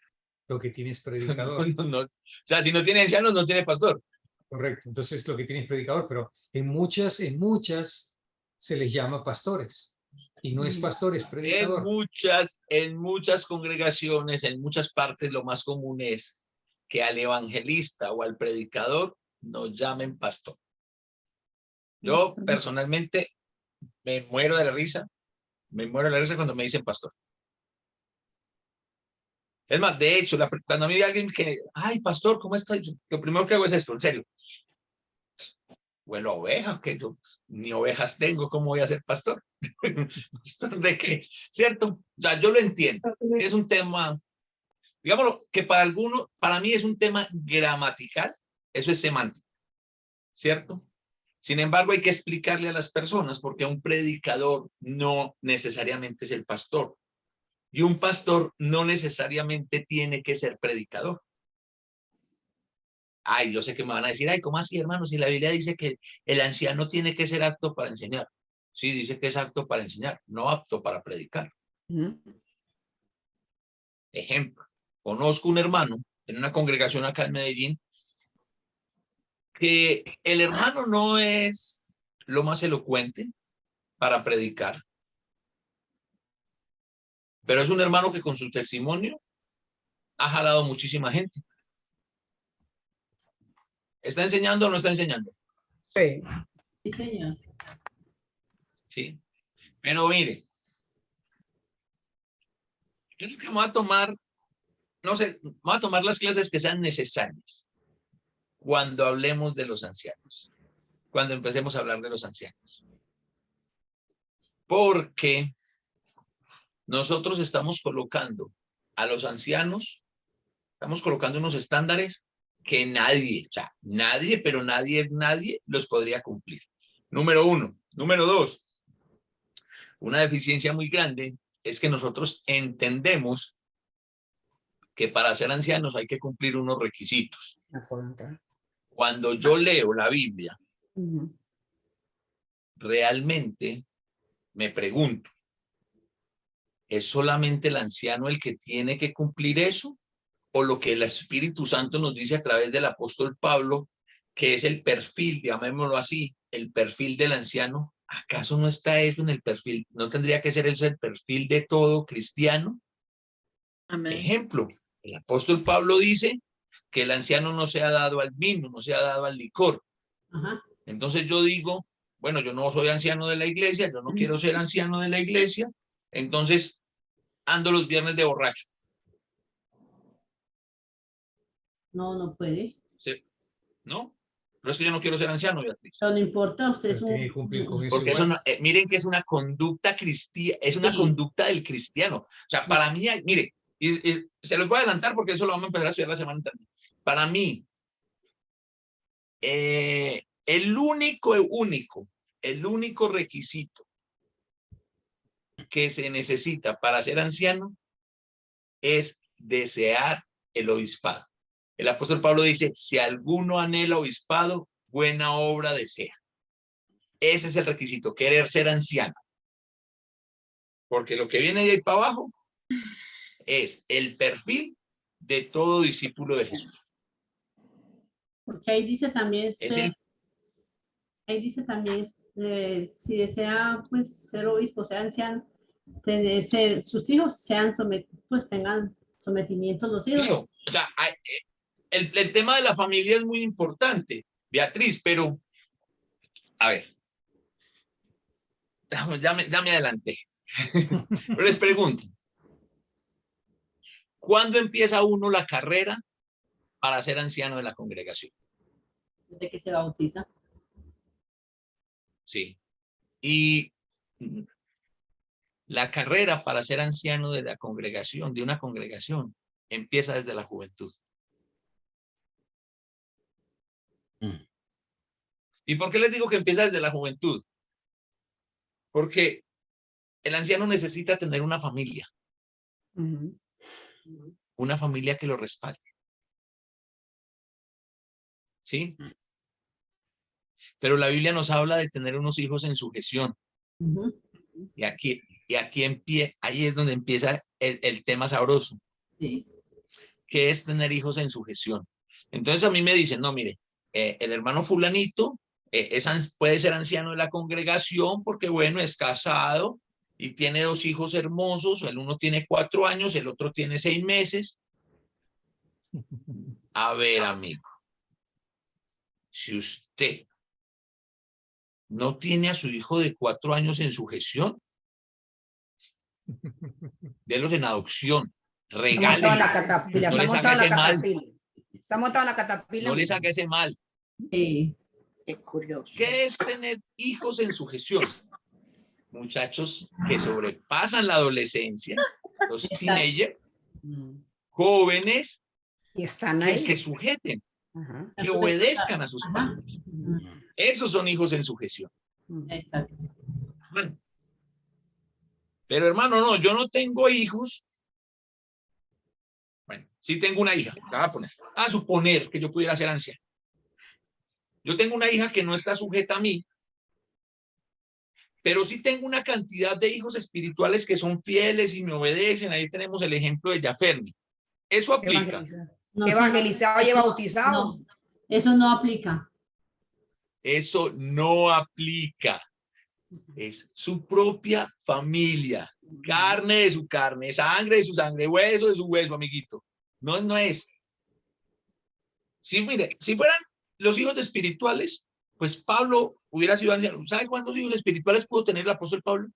S1: Lo que tiene es predicador.
S3: No. O sea, si no tiene ancianos, no tiene pastor.
S1: Correcto. Entonces lo que tiene es predicador, pero en muchas se les llama pastores. Y no es pastor, es predicador.
S3: En muchas congregaciones, en muchas partes, lo más común es que al evangelista o al predicador nos llamen pastor. Yo personalmente me muero de la risa cuando me dicen pastor. Es más, de hecho, cuando a mí hay alguien que, ay, pastor, ¿cómo está? Lo primero que hago es esto, en serio. Bueno, oveja, que yo ni ovejas tengo, ¿cómo voy a ser pastor? ¿Pastor de qué? ¿Cierto? O sea, yo lo entiendo. Es un tema, digámoslo, que para mí es un tema gramatical, eso es semántico, ¿cierto? Sin embargo, hay que explicarle a las personas porque un predicador no necesariamente es el pastor. Y un pastor no necesariamente tiene que ser predicador. Ay, yo sé que me van a decir, ay, ¿cómo así, hermano? Si la Biblia dice que el anciano tiene que ser apto para enseñar. Sí, dice que es apto para enseñar, no apto para predicar. Ejemplo, conozco un hermano en una congregación acá en Medellín que el hermano no es lo más elocuente para predicar, pero es un hermano que con su testimonio ha jalado muchísima gente. ¿Está enseñando o no está enseñando?
S7: Sí.
S6: Sí, señor.
S3: Sí. Pero mire, yo creo que me voy a tomar no sé, vamos a tomar las clases que sean necesarias cuando hablemos de los ancianos, cuando empecemos a hablar de los ancianos. Porque nosotros estamos colocando a los ancianos, estamos colocando unos estándares que nadie, o sea, nadie, pero nadie es nadie, los podría cumplir. Número uno. Número dos, una deficiencia muy grande es que nosotros entendemos que para ser ancianos hay que cumplir unos requisitos.
S7: No puedo entrar.
S3: Cuando yo leo la Biblia,
S7: Ujú.
S3: realmente me pregunto, ¿es solamente el anciano el que tiene que cumplir eso? ¿O lo que el Espíritu Santo nos dice a través del apóstol Pablo, que es el perfil, llamémoslo así, el perfil del anciano? ¿Acaso no está eso en el perfil? ¿No tendría que ser ese el perfil de todo cristiano?
S8: Amén.
S3: Ejemplo, el apóstol Pablo dice que el anciano no se ha dado al vino, no se ha dado al licor.
S6: Ajá.
S3: Entonces yo digo, bueno, yo no soy anciano de la iglesia, yo no quiero ser anciano de la iglesia, entonces ando los viernes de borracho.
S6: No, no puede.
S3: ¿Sí? ¿No? Pero es que yo no quiero ser anciano, Beatriz.
S6: Pero no importa, usted es
S1: Pero tiene que cumplir con eso
S3: Porque eso
S1: igual.
S3: no, miren que es una conducta cristiana, es una
S6: Sí.
S3: conducta del cristiano. O sea, para mí, mire, y se los voy a adelantar porque eso lo vamos a empezar a estudiar la semana entrante. Para mí, el único requisito que se necesita para ser anciano es desear el obispado. El apóstol Pablo dice, si alguno anhela obispado, buena obra desea. Ese es el requisito, querer ser anciano. Porque lo que viene de ahí para abajo es el perfil de todo discípulo de Jesús.
S6: Porque ahí dice también,
S3: Es el,
S6: ahí dice también, si desea pues ser obispo, sea anciano, sus hijos sean pues tengan sometimiento a los hijos.
S3: claro, o sea, el tema de la familia es muy importante, Beatriz, pero, a ver, ya me adelanté. Pero les pregunto, ¿cuándo empieza uno la carrera para ser anciano de la congregación?
S6: Desde que se bautiza.
S3: Sí. Y la carrera para ser anciano de la congregación, de una congregación, empieza desde la juventud. ¿Y por qué les digo que empieza desde la juventud? Porque el anciano necesita tener una familia que lo respalde. ¿Sí? Pero la Biblia nos habla de tener unos hijos en sujeción.
S6: Ujú.
S3: Y aquí ahí es donde empieza el tema sabroso,
S6: Sí.
S3: que es tener hijos en sujeción. Entonces a mí me dicen, no, mire, el hermano fulanito puede ser anciano de la congregación porque, bueno, es casado y tiene 2 hijos hermosos, el uno tiene 4 años, el otro tiene 6 meses. A ver, amigo, si usted no tiene a su hijo de 4 años en sujeción, délos en adopción,
S7: Está montado en la
S3: regálenlos,
S7: catapila.
S3: no le
S7: Está
S3: saque
S7: montado en
S3: ese
S7: la
S3: mal,
S7: catapila. Está montado en la catapila.
S3: no le saque ese mal.
S8: Qué curioso.
S3: ¿Qué es tener hijos en sujeción? Muchachos que sobrepasan la adolescencia, los teenagers, jóvenes,
S7: Y están
S3: que
S7: ahí.
S3: se sujeten,
S7: Ajá.
S3: que obedezcan a sus
S6: Ajá.
S3: padres. Esos son hijos en sujeción.
S6: Exacto.
S3: Bueno, pero hermano, no, yo no tengo hijos. Bueno, sí tengo una hija, te voy a poner. A suponer que yo pudiera ser anciano. Yo tengo una hija que no está sujeta a mí, pero sí tengo una cantidad de hijos espirituales que son fieles y me obedecen. Ahí tenemos el ejemplo de Yaferni. Eso aplica.
S6: No,
S7: Que evangelizado y bautizado.
S6: no, eso no aplica.
S3: Eso no aplica. Es su propia familia. Carne de su carne, sangre de su sangre, hueso de su hueso, amiguito. No es. Sí, mire, si fueran los hijos de espirituales, pues Pablo hubiera sido anciano. ¿Sabe cuántos hijos espirituales pudo tener el apóstol Pablo?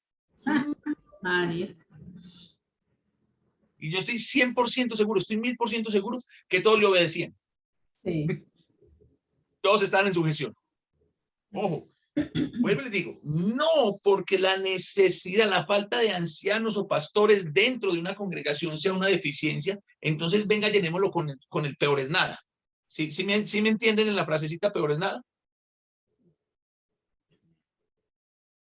S6: María.
S3: Y yo estoy 100% seguro, estoy 1000% seguro que todos le obedecían.
S6: Sí.
S3: Todos estaban en sujeción. Ojo, vuelvo y les digo, no porque la necesidad, la falta de ancianos o pastores dentro de una congregación sea una deficiencia, entonces venga, llenémoslo con el peor es nada. ¿Sí me entienden en la frasecita peor es nada?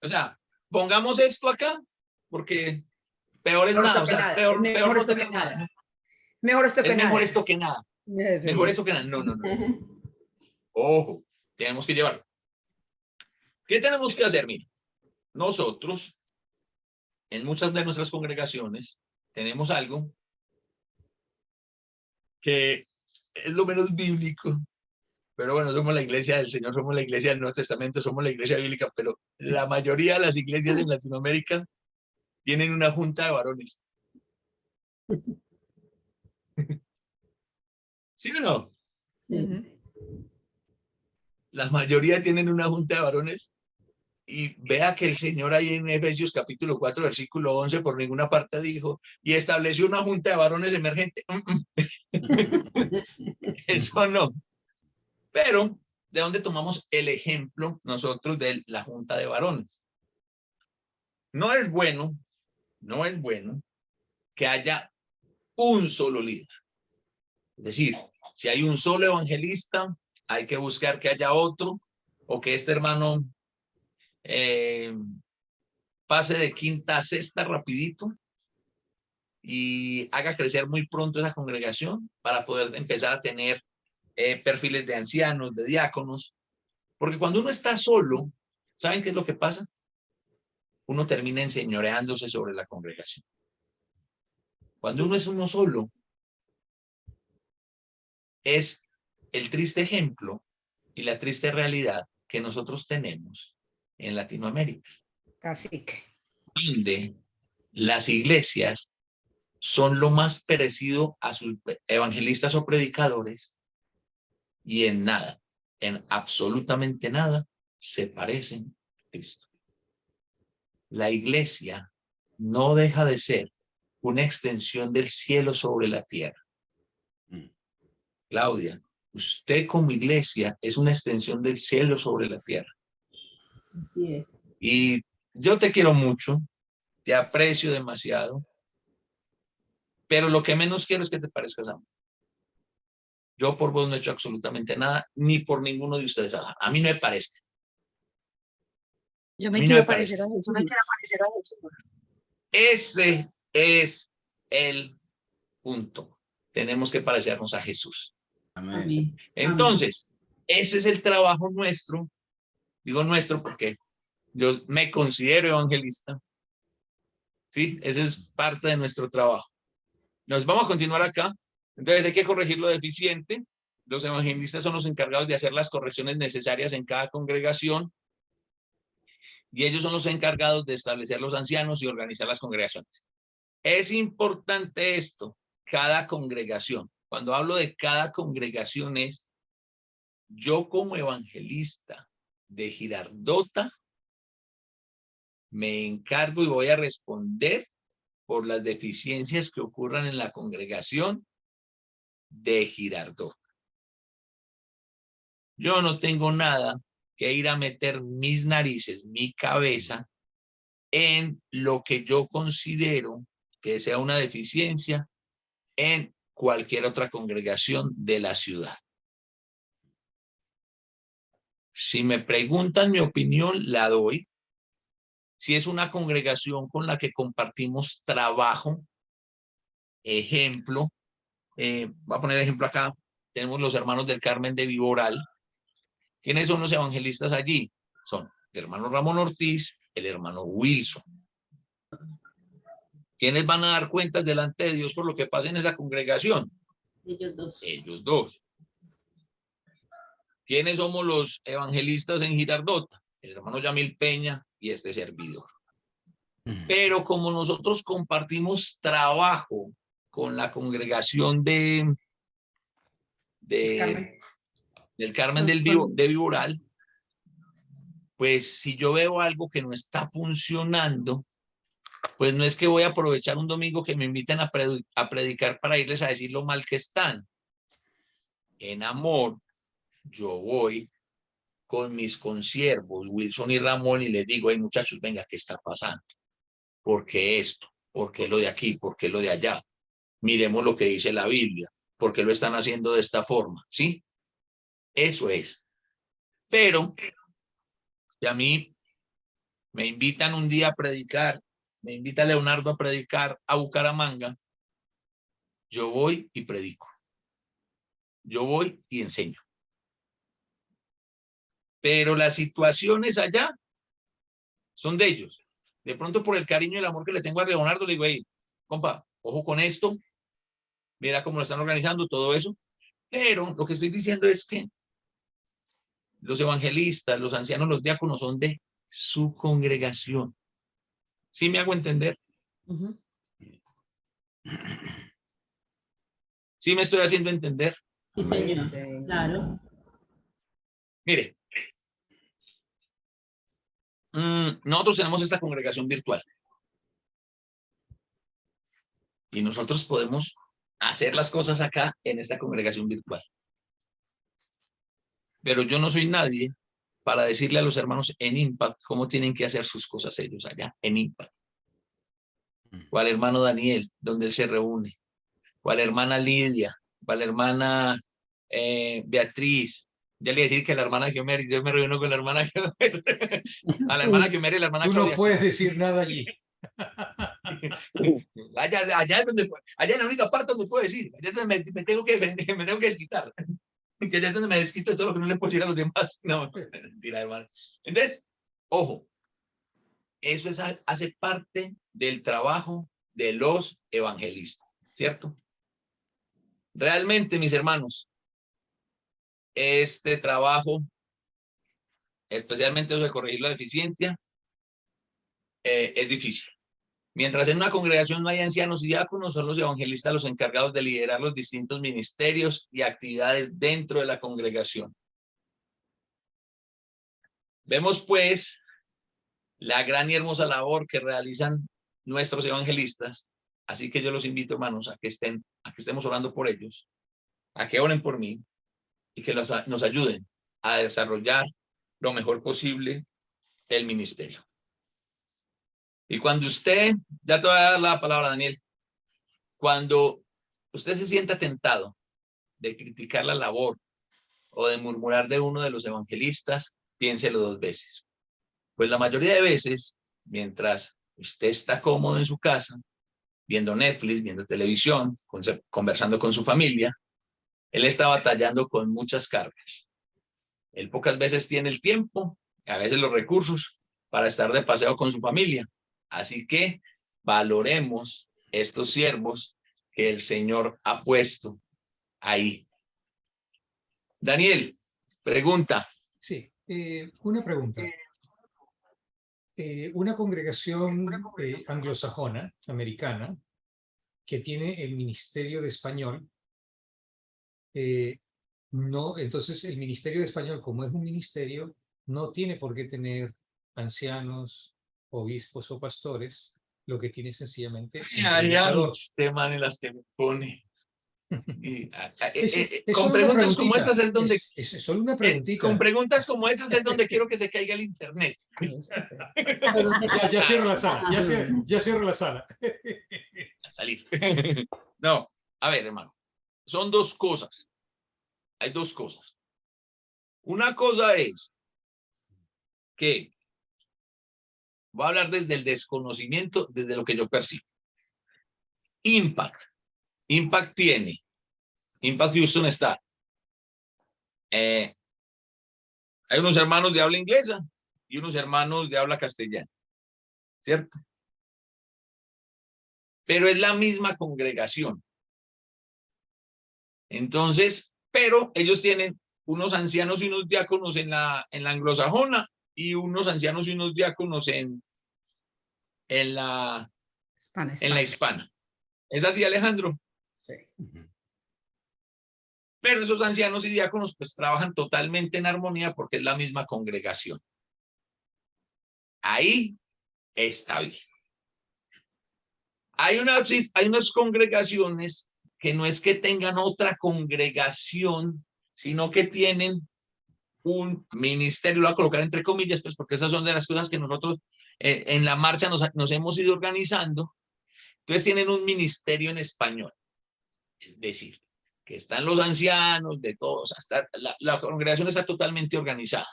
S3: O sea, pongamos esto acá, porque peor es
S7: Mejor
S3: nada,
S7: esto
S3: o
S7: que
S3: sea,
S7: nada.
S3: peor
S7: Mejor
S3: no
S7: esto que
S3: tener nada.
S7: nada. Mejor esto que
S3: Es mejor
S7: nada.
S3: esto que nada.
S7: Eso
S3: Mejor
S7: es.
S3: esto que nada. No. Ojo, tenemos que llevarlo. ¿Qué tenemos que hacer? Mire, nosotros, en muchas de nuestras congregaciones, tenemos algo que es lo menos bíblico. Pero bueno, somos la iglesia del Señor, somos la iglesia del Nuevo Testamento, somos la iglesia bíblica, pero la mayoría de las iglesias en Latinoamérica tienen una junta de varones. ¿Sí o no?
S6: Sí.
S3: La mayoría tienen una junta de varones y vea que el Señor ahí en Efesios capítulo 4, versículo 11, por ninguna parte dijo, y estableció una junta de varones emergente. Eso no. Pero, ¿de dónde tomamos el ejemplo nosotros de la junta de varones? No es bueno que haya un solo líder. Es decir, si hay un solo evangelista, hay que buscar que haya otro, o que este hermano pase de quinta a sexta rapidito y haga crecer muy pronto esa congregación para poder empezar a tener perfiles de ancianos, de diáconos, porque cuando uno está solo, ¿saben qué es lo que pasa? Uno termina enseñoreándose sobre la congregación. Cuando uno es uno solo, es el triste ejemplo y la triste realidad que nosotros tenemos en Latinoamérica.
S7: Cacique.
S3: Donde las iglesias son lo más parecido a sus evangelistas o predicadores y en nada, en absolutamente nada, se parecen a Cristo. La iglesia no deja de ser una extensión del cielo sobre la tierra. Claudia, usted como iglesia es una extensión del cielo sobre la tierra.
S6: Así es.
S3: Y yo te quiero mucho, te aprecio demasiado, pero lo que menos quiero es que te parezcas a mí. Yo por vos no he hecho absolutamente nada, ni por ninguno de ustedes. A mí no me parece.
S8: Yo
S3: A
S8: me
S3: mí no
S8: quiero
S3: me parece.
S8: parecer a Jesús.
S3: Ese es el punto. Tenemos que parecernos a Jesús.
S2: Amén.
S6: Amén.
S3: Entonces, ese es el trabajo nuestro. Digo nuestro porque yo me considero evangelista. ¿Sí? Ese es parte de nuestro trabajo. Nos vamos a continuar acá. Entonces hay que corregir lo deficiente. Los evangelistas son los encargados de hacer las correcciones necesarias en cada congregación. Y ellos son los encargados de establecer los ancianos y organizar las congregaciones. Es importante esto, cada congregación. Cuando hablo de cada congregación es, yo como evangelista de Girardota, me encargo y voy a responder por las deficiencias que ocurran en la congregación de Girardota. Yo no tengo nada que ir a meter mis narices, mi cabeza, en lo que yo considero que sea una deficiencia en cualquier otra congregación de la ciudad. Si me preguntan mi opinión, la doy. Si es una congregación con la que compartimos trabajo, ejemplo, voy a poner ejemplo acá, tenemos los hermanos del Carmen de Viboral. ¿Quiénes son los evangelistas allí? Son el hermano Ramón Ortiz, el hermano Wilson. ¿Quiénes van a dar cuentas delante de Dios por lo que pasa en esa congregación?
S6: Ellos dos.
S3: Ellos dos. ¿Quiénes somos los evangelistas en Girardota? El hermano Yamil Peña y este servidor. Pero como nosotros compartimos trabajo con la congregación del Carmen de Viboral, pues si yo veo algo que no está funcionando, Pues no es que voy a aprovechar un domingo que me inviten a predicar para irles a decir lo mal que están. En amor, yo voy con mis consiervos, Wilson y Ramón, y les digo, hey muchachos, venga, ¿qué está pasando? ¿Por qué esto? ¿Por qué lo de aquí? ¿Por qué lo de allá? Miremos lo que dice la Biblia. ¿Por qué lo están haciendo de esta forma? ¿Sí? Eso es. Pero si a mí me invitan un día a predicar, me invita Leonardo a predicar a Bucaramanga, yo voy y predico. Yo voy y enseño. Pero las situaciones allá son de ellos. De pronto por el cariño y el amor que le tengo a Leonardo, le digo, hey, compa, ojo con esto, mira cómo lo están organizando, todo eso. Pero lo que estoy diciendo es que los evangelistas, los ancianos, los diáconos son de su congregación. ¿Sí me hago entender? ¿Sí me estoy haciendo entender?
S6: Sí, señor. Claro.
S3: Mire, nosotros tenemos esta congregación virtual. Y nosotros podemos hacer las cosas acá en esta congregación virtual. Pero yo no soy nadie para decirle a los hermanos en Impact cómo tienen que hacer sus cosas ellos allá en Impact. O al hermano Daniel, donde él se reúne. O a la hermana Lidia. O a la hermana Beatriz. Ya le iba a decir que la hermana Geomery, yo me reúno con la hermana Geomery. A la hermana Geomery y la hermana
S1: Tú
S3: Claudia.
S1: no puedes decir nada allí.
S3: Allá es la única parte donde puedo decir. Allá es donde me tengo que desquitar. Que allá es donde me desquito de todo lo que no le puedo decir a los demás. No, mentira, hermano. Entonces, ojo, eso hace parte del trabajo de los evangelistas, ¿cierto? Realmente, mis hermanos, este trabajo, especialmente eso de corregir la deficiencia, es difícil. Mientras en una congregación no hay ancianos y diáconos, son los evangelistas los encargados de liderar los distintos ministerios y actividades dentro de la congregación. Vemos pues la gran y hermosa labor que realizan nuestros evangelistas. Así que yo los invito, hermanos, a que estemos orando por ellos, a que oren por mí y que nos ayuden a desarrollar lo mejor posible el ministerio. Y cuando usted, ya te voy a dar la palabra, Daniel, cuando usted se sienta tentado de criticar la labor o de murmurar de uno de los evangelistas, piénselo 2 veces. Pues la mayoría de veces, mientras usted está cómodo en su casa, viendo Netflix, viendo televisión, conversando con su familia, él está batallando con muchas cargas. Él pocas veces tiene el tiempo, a veces los recursos, para estar de paseo con su familia. Así que valoremos estos siervos que el Señor ha puesto ahí. Daniel, pregunta.
S1: Sí, una pregunta. Una congregación anglosajona, americana, que tiene el Ministerio de Español, no, entonces el Ministerio de Español, como es un ministerio, no tiene por qué tener ancianos, obispos o pastores, lo que tiene sencillamente
S3: Este man en las que me pone.
S1: Es
S3: Con
S1: solo
S3: preguntas
S1: una
S3: como estas es donde
S1: es solo una preguntita.
S3: con preguntas como esas es donde quiero que se caiga el internet.
S1: Ya cierro la sala, ya cierro la sala.
S3: A salir. No, a ver, hermano, son 2 cosas. Hay 2 cosas. Una cosa es que voy a hablar desde el desconocimiento, desde lo que yo percibo. Impact Houston está. Hay unos hermanos de habla inglesa y unos hermanos de habla castellana, ¿cierto? Pero es la misma congregación. Entonces, pero ellos tienen unos ancianos y unos diáconos en la anglosajona y unos ancianos y unos diáconos en la hispana. ¿Es así, Alejandro?
S7: Sí.
S3: Pero esos ancianos y diáconos pues trabajan totalmente en armonía porque es la misma congregación. Ahí está bien. Hay unas congregaciones que no es que tengan otra congregación, sino que tienen un ministerio, lo voy a colocar entre comillas, pues porque esas son de las cosas que nosotros en la marcha nos hemos ido organizando. Entonces tienen un ministerio en español, es decir, que están los ancianos de todos, hasta la congregación está totalmente organizada.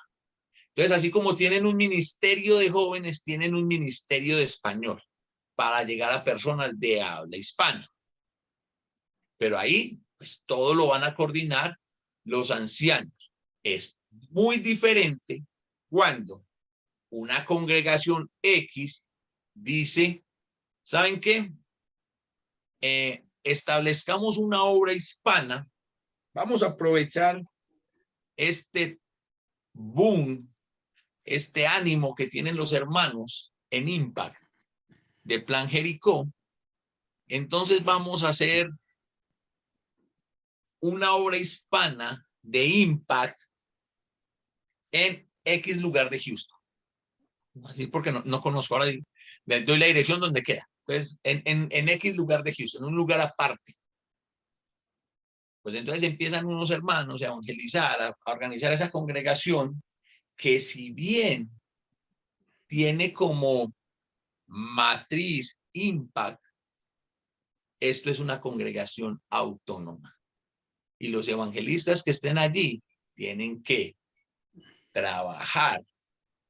S3: Entonces, así como tienen un ministerio de jóvenes, tienen un ministerio de español para llegar a personas de habla hispana. Pero ahí, pues todo lo van a coordinar los ancianos. Es muy diferente cuando una congregación X dice, ¿saben qué? Establezcamos una obra hispana, vamos a aprovechar este boom, este ánimo que tienen los hermanos en Impact de Plan Jericó, entonces vamos a hacer una obra hispana de Impact en X lugar de Houston. Así porque no conozco, ahora doy la dirección donde queda. Entonces, en X lugar de Houston, un lugar aparte. Pues entonces empiezan unos hermanos a evangelizar, a organizar esa congregación que si bien tiene como matriz Impact, esto es una congregación autónoma. Y los evangelistas que estén allí tienen que trabajar,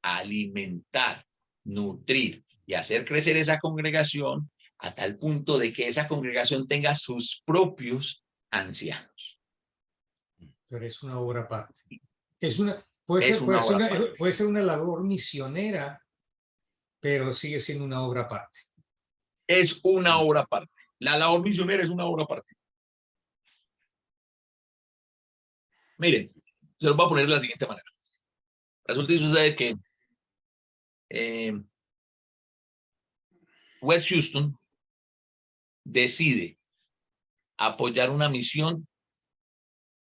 S3: alimentar, nutrir y hacer crecer esa congregación a tal punto de que esa congregación tenga sus propios ancianos.
S1: Pero es una obra aparte. Puede ser una labor misionera, pero sigue siendo una obra aparte.
S3: Es una obra aparte. La labor misionera es una obra aparte. Miren, se los voy a poner de la siguiente manera. Resulta y sucede que West Houston decide apoyar una misión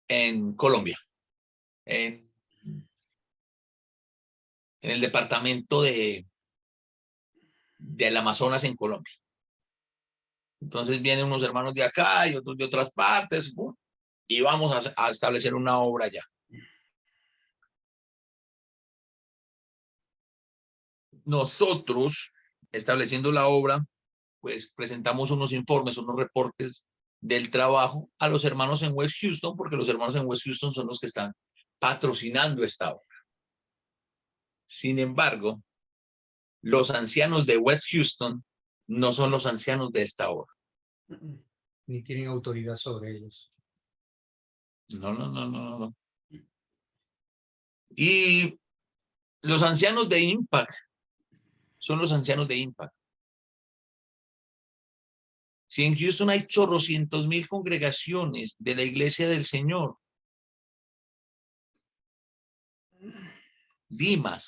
S3: en Colombia, en el departamento del Amazonas en Colombia. Entonces vienen unos hermanos de acá y otros de otras partes, y vamos a establecer una obra allá. Nosotros, estableciendo la obra, pues presentamos unos informes, unos reportes del trabajo a los hermanos en West Houston, porque los hermanos en West Houston son los que están patrocinando esta obra. Sin embargo, los ancianos de West Houston no son los ancianos de esta obra.
S1: Ni tienen autoridad sobre ellos.
S3: No. Y los ancianos de Impact son los ancianos de Impact. Si en Houston hay chorrocientos mil congregaciones de la Iglesia del Señor,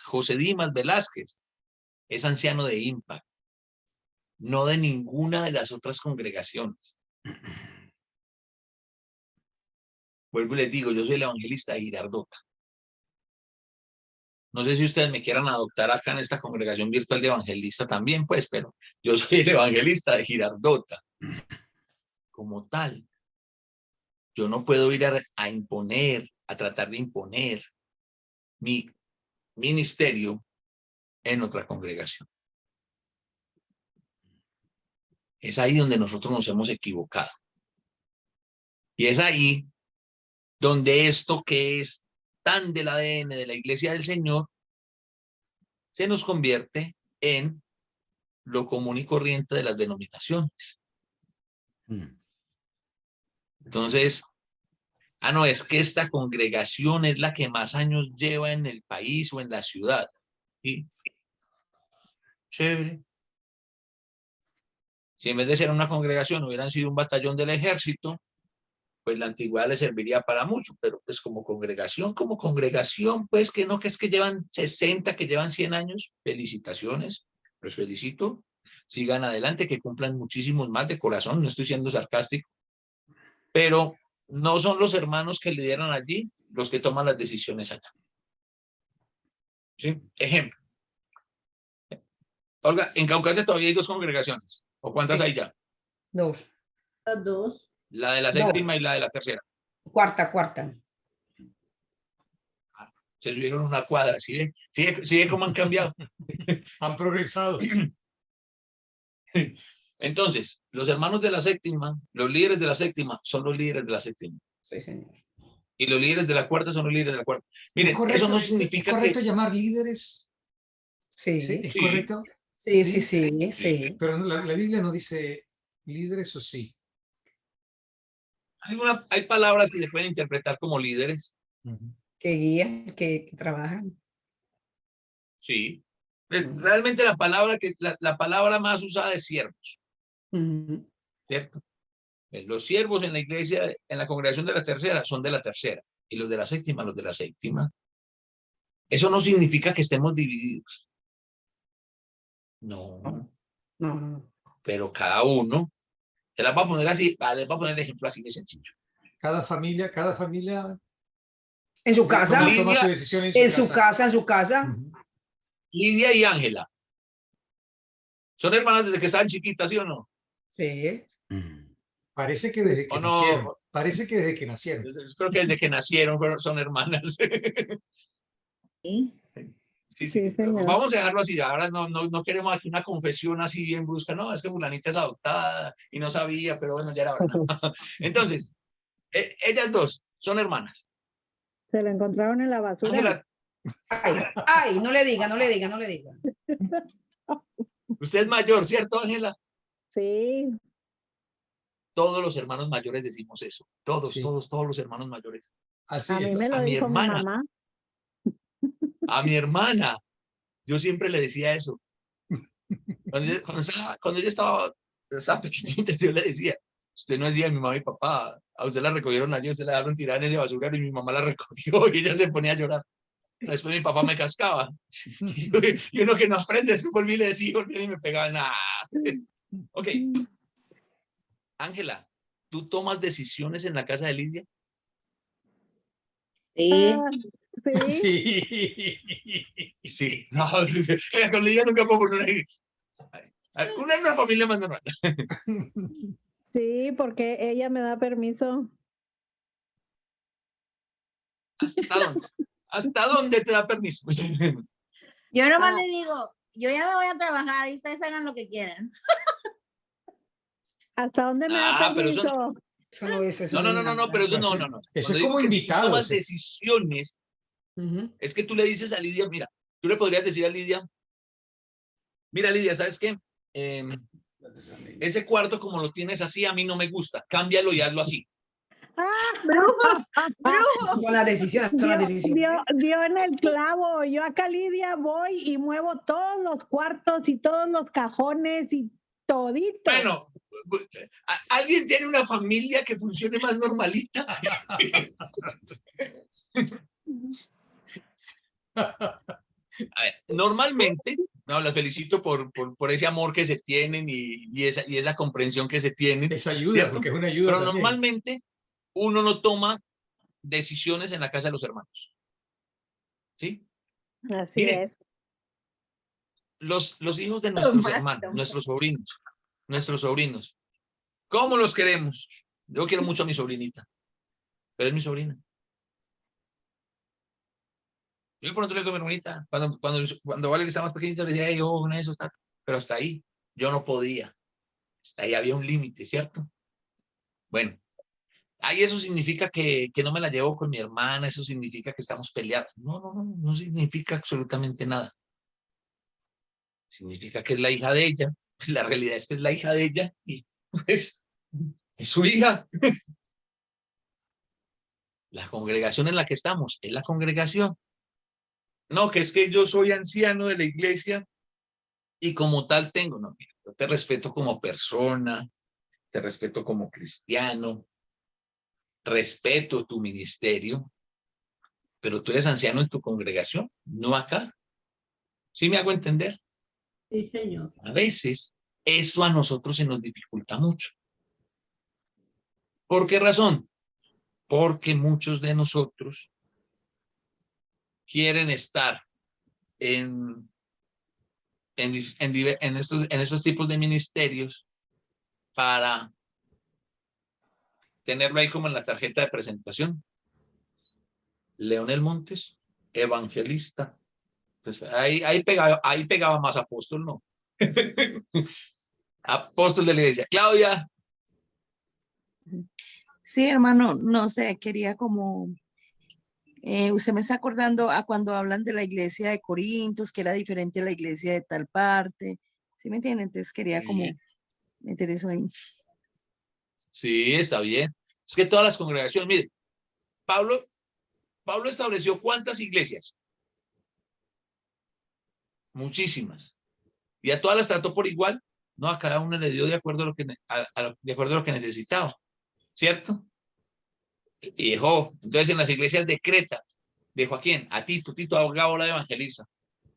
S3: José Dimas Velázquez, es anciano de Impact, no de ninguna de las otras congregaciones. Vuelvo y les digo, yo soy el evangelista de Girardota. No sé si ustedes me quieran adoptar acá en esta congregación virtual de evangelista también, pues, pero yo soy el evangelista de Girardota. Como tal, yo no puedo ir a imponer, a tratar de imponer mi ministerio en otra congregación. Es ahí donde nosotros nos hemos equivocado. Y es ahí donde esto que es tan del ADN de la Iglesia del Señor se nos convierte en lo común y corriente de las denominaciones. Entonces, no, es que esta congregación es la que más años lleva en el país o en la ciudad. ¿Sí? Chévere. Si en vez de ser una congregación hubieran sido un batallón del ejército, pues la antigüedad le serviría para mucho, pero pues como congregación, pues que no, que es que llevan 60, que llevan 100 años, felicitaciones, los felicito, sigan adelante, que cumplan muchísimos más de corazón, no estoy siendo sarcástico, pero no son los hermanos que lideran allí los que toman las decisiones allá. ¿Sí? Ejemplo. Olga, en Caucasia todavía hay dos congregaciones, ¿O cuántas
S7: Sí.
S3: hay ya?
S7: 2.
S6: Las dos.
S3: La de la
S7: No.
S3: séptima y la de la tercera.
S7: Cuarta.
S3: Se subieron una cuadra, ¿sí ve? ¿Sí ve cómo han cambiado?
S1: Han progresado.
S3: Entonces, los hermanos de la séptima, los líderes de la séptima, son los líderes de la séptima.
S7: Sí, señor.
S3: Y los líderes de la cuarta son los líderes de la cuarta.
S1: ¿Es
S3: Miren,
S1: correcto,
S3: eso no
S1: es
S3: significa
S1: correcto
S3: que...
S1: llamar líderes?
S7: Sí,
S1: ¿Sí? ¿Es
S3: Sí.
S1: correcto?
S7: sí.
S1: Pero la Biblia no dice líderes o sí.
S3: Hay palabras que se pueden interpretar como líderes.
S7: Que guían, que trabajan.
S3: Sí. Realmente la palabra más usada es siervos,
S7: Ujú.
S3: ¿cierto? Los siervos en la iglesia, en la congregación de la tercera, son de la tercera. Y los de la séptima, los de la séptima. Eso no significa que estemos divididos. No,
S7: No.
S3: pero cada uno, se las va a poner así, les va a poner el ejemplo así de sencillo.
S1: Cada familia
S7: En su casa,
S1: toma su decisión en su casa.
S7: en su casa.
S1: Ujú.
S3: Lidia y Ángela. Son hermanas desde que estaban chiquitas, ¿sí o no?
S7: Sí.
S1: Parece que desde que
S3: ¿O no?
S1: nacieron. Parece que desde que nacieron.
S3: Yo creo que desde que nacieron son hermanas.
S8: Sí.
S3: Sí,
S5: Sí, señor.
S3: vamos a dejarlo así. Ahora no queremos aquí una confesión así bien brusca. No, es que fulanita es adoptada y no sabía, pero bueno, ya era verdad. Entonces, ellas dos son hermanas.
S5: Se lo encontraron en la basura.
S3: Ángela,
S7: Ay, no le diga.
S3: usted es mayor, ¿cierto, Ángela?
S5: Sí,
S3: Todos los hermanos mayores decimos eso. Todos
S1: Sí.
S3: todos los hermanos mayores.
S1: Así
S5: a mí
S1: es.
S5: me lo
S3: A mi
S5: dijo mi
S3: hermana.
S5: mamá.
S3: A mi hermana. Yo siempre le decía eso. Cuando ella estaba pequeñita, yo le decía, usted no es hija de mi mamá y papá, a usted la recogieron allí, usted la dejaron tirada en ese basurero y mi mamá la recogió y ella se ponía a llorar. Después mi papá me cascaba. Y uno que no aprende, después volví y le decía, volví y me pegaba. Nah. Ok. Ángela, ¿tú tomas decisiones en la casa de Lidia?
S8: Sí.
S5: Sí,
S1: Sí.
S3: Sí. No, con Lidia nunca puedo poner una familia más normal.
S5: sí, porque ella me da permiso.
S3: ¿Hasta dónde? ¿Hasta dónde te da permiso?
S8: Yo nomás
S5: Ah.
S8: le digo, yo ya me voy a trabajar y ustedes hagan lo que quieran.
S5: ¿Hasta dónde me da
S3: Pero eso
S5: permiso?
S7: Eso no es eso.
S3: no, pero eso no.
S1: Eso
S3: Cuando
S1: es
S3: digo
S1: como
S3: que si tú
S1: invitado.
S3: tomas
S1: Sí.
S3: decisiones,
S7: Ujú.
S3: es que tú le dices a Lidia, mira, tú le podrías decir a Lidia, mira Lidia, ¿sabes qué? Ese cuarto como lo tienes así, a mí no me gusta, cámbialo y hazlo así.
S8: ¡Brujos! ¡Brujos!
S7: Son las decisiones,
S5: Dio en el clavo. Yo acá, Lidia, voy y muevo todos los cuartos y todos los cajones y todito.
S3: Bueno, ¿alguien tiene una familia que funcione más normalita? A ver, normalmente, no, las felicito por ese amor que se tienen y esa comprensión que se tienen.
S1: Es ayuda,
S3: ¿cierto?
S1: porque es una ayuda
S3: Pero
S1: también.
S3: normalmente uno no toma decisiones en la casa de los hermanos. ¿Sí?
S5: Así
S3: Mire,
S5: es.
S3: los hijos de nuestros
S8: Más,
S3: hermanos,
S8: Tom.
S3: nuestros sobrinos, ¿cómo los queremos? Yo quiero mucho a mi sobrinita, pero es mi sobrina. Yo por otro le digo a mi hermanita, cuando Valeria estaba más pequeñita, le decía, yo con eso está, pero hasta ahí, yo no podía. Hasta ahí había un límite, ¿cierto? Bueno, ahí eso significa que no me la llevo con mi hermana, eso significa que estamos peleados. No significa absolutamente nada. Significa que es la hija de ella. Pues la realidad es que es la hija de ella y pues es su hija. La congregación en la que estamos es la congregación. No, que es que yo soy anciano de la iglesia y como tal tengo, no, mira, yo te respeto como persona, te respeto como cristiano, respeto tu ministerio, pero tú eres anciano en tu congregación, no acá. ¿Sí me hago entender?
S6: Sí, señor.
S3: A veces eso a nosotros se nos dificulta mucho. ¿Por qué razón? Porque muchos de nosotros quieren estar en estos tipos de ministerios para tenerlo ahí como en la tarjeta de presentación. Leonel Montes, evangelista. Pues ahí pegaba más apóstol, ¿no? Apóstol de la iglesia. Claudia.
S9: Sí, hermano, no sé, quería como, usted me está acordando a cuando hablan de la iglesia de Corintios, que era diferente a la iglesia de tal parte, ¿sí me entienden? Entonces quería como meter eso ahí.
S3: Sí, está bien. Es que todas las congregaciones, mire, Pablo estableció ¿cuántas iglesias? Muchísimas. Y a todas las trató por igual. No, a cada una le dio de acuerdo a lo que, de acuerdo a lo que necesitaba. ¿Cierto? Y dejó. Entonces en las iglesias de Creta, dejó a quién? A Tito. Tito haga ahora de evangelista.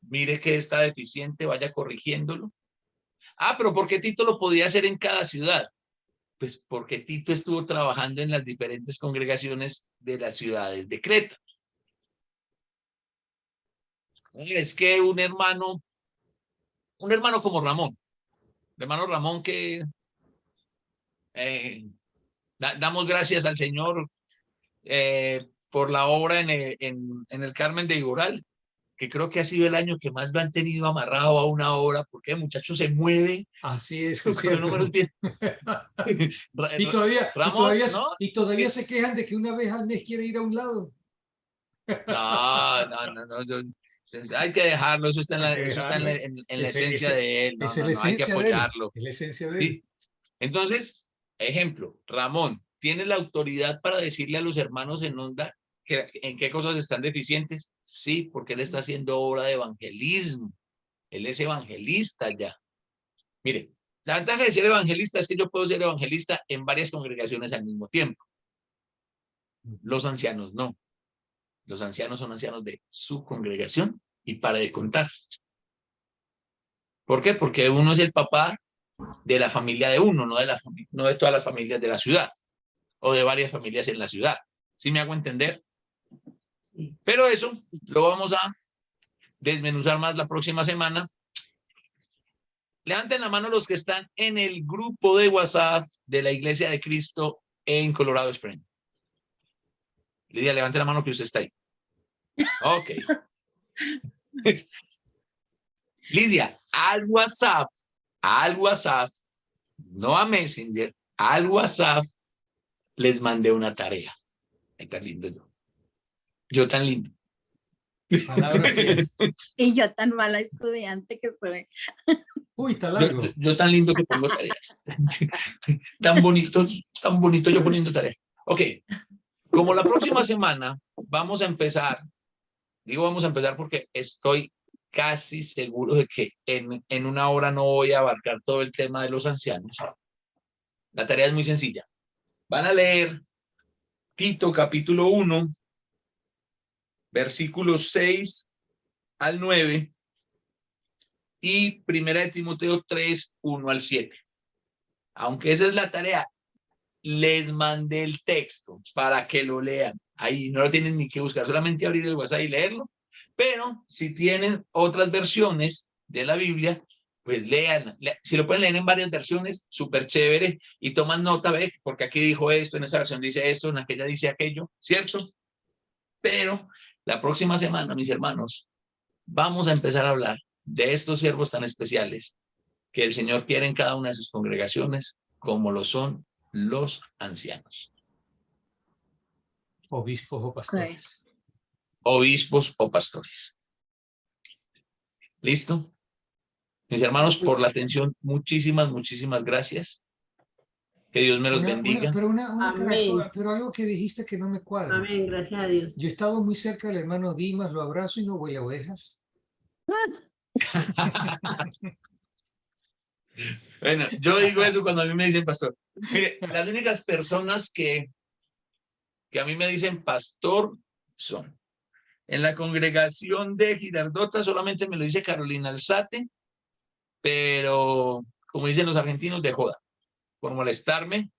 S3: Mire que está deficiente, vaya corrigiéndolo. Ah, pero ¿por qué Tito lo podía hacer en cada ciudad? Pues porque Tito estuvo trabajando en las diferentes congregaciones de las ciudades de Creta. Es que un hermano como Ramón, el hermano Ramón que damos gracias al Señor por la obra en el Carmen de Igoral, que creo que ha sido el año que más lo han tenido amarrado a una hora, porque el muchacho se mueve.
S1: Así es,
S3: con
S1: cierto.
S3: números bien.
S1: Ramón,
S3: ¿no?
S1: y todavía se quejan de que una vez al mes quiere ir a un lado.
S3: No, hay que dejarlo, eso está en la, en la esencia de él, hay que apoyarlo.
S1: Es la esencia de él.
S3: ¿Sí? Entonces, ejemplo, Ramón tiene la autoridad para decirle a los hermanos en onda en qué cosas están deficientes. Sí, porque él está haciendo obra de evangelismo, él es evangelista ya. Mire, la ventaja de ser evangelista es que yo puedo ser evangelista en varias congregaciones al mismo tiempo. Los ancianos no. Los ancianos son ancianos de su congregación y para de contar. ¿Por qué? Porque uno es el papá de la familia de uno, no de todas las familias de la ciudad o de varias familias en la ciudad. ¿Sí me hago entender? Pero eso lo vamos a desmenuzar más la próxima semana. Levanten la mano los que están en el grupo de WhatsApp de la Iglesia de Cristo en Colorado Springs. Lidia, levante la mano que usted está ahí. Ok. Lidia, al WhatsApp, no a Messenger, al WhatsApp les mandé una tarea. Ay, tan lindo yo. Yo tan lindo.
S8: Y yo tan mala estudiante que soy.
S1: Uy, está largo.
S3: Yo tan lindo que pongo tareas. tan bonito yo poniendo tareas. Ok. Como la próxima semana vamos a empezar, digo vamos a empezar porque estoy casi seguro de que en una hora no voy a abarcar todo el tema de los ancianos. La tarea es muy sencilla. Van a leer Tito capítulo 1, versículos 6 al 9 y Primera de Timoteo 3, 1 al 7. Aunque esa es la tarea, les mandé el texto para que lo lean. Ahí no lo tienen ni que buscar, solamente abrir el WhatsApp y leerlo. Pero si tienen otras versiones de la Biblia, pues lean. Si lo pueden leer en varias versiones, súper chévere. Y toman nota, ¿ves? Porque aquí dijo esto, en esa versión dice esto, en aquella dice aquello, ¿cierto? Pero la próxima semana, mis hermanos, vamos a empezar a hablar de estos siervos tan especiales que el Señor quiere en cada una de sus congregaciones, como lo son los ancianos.
S1: Obispos o pastores.
S3: Obispos o pastores. ¿Listo? Mis hermanos, por la atención, muchísimas gracias. Que Dios me los bendiga.
S1: Pero algo que dijiste que no me cuadra.
S6: Amén, gracias a Dios.
S1: Yo he estado muy cerca del hermano Dimas, lo abrazo y no voy a ovejas.
S3: Bueno, yo digo eso cuando a mí me dicen pastor. Mire, las únicas personas que a mí me dicen pastor son en la congregación de Girardota, solamente me lo dice Carolina Alzate, pero como dicen los argentinos, de joda, por molestarme,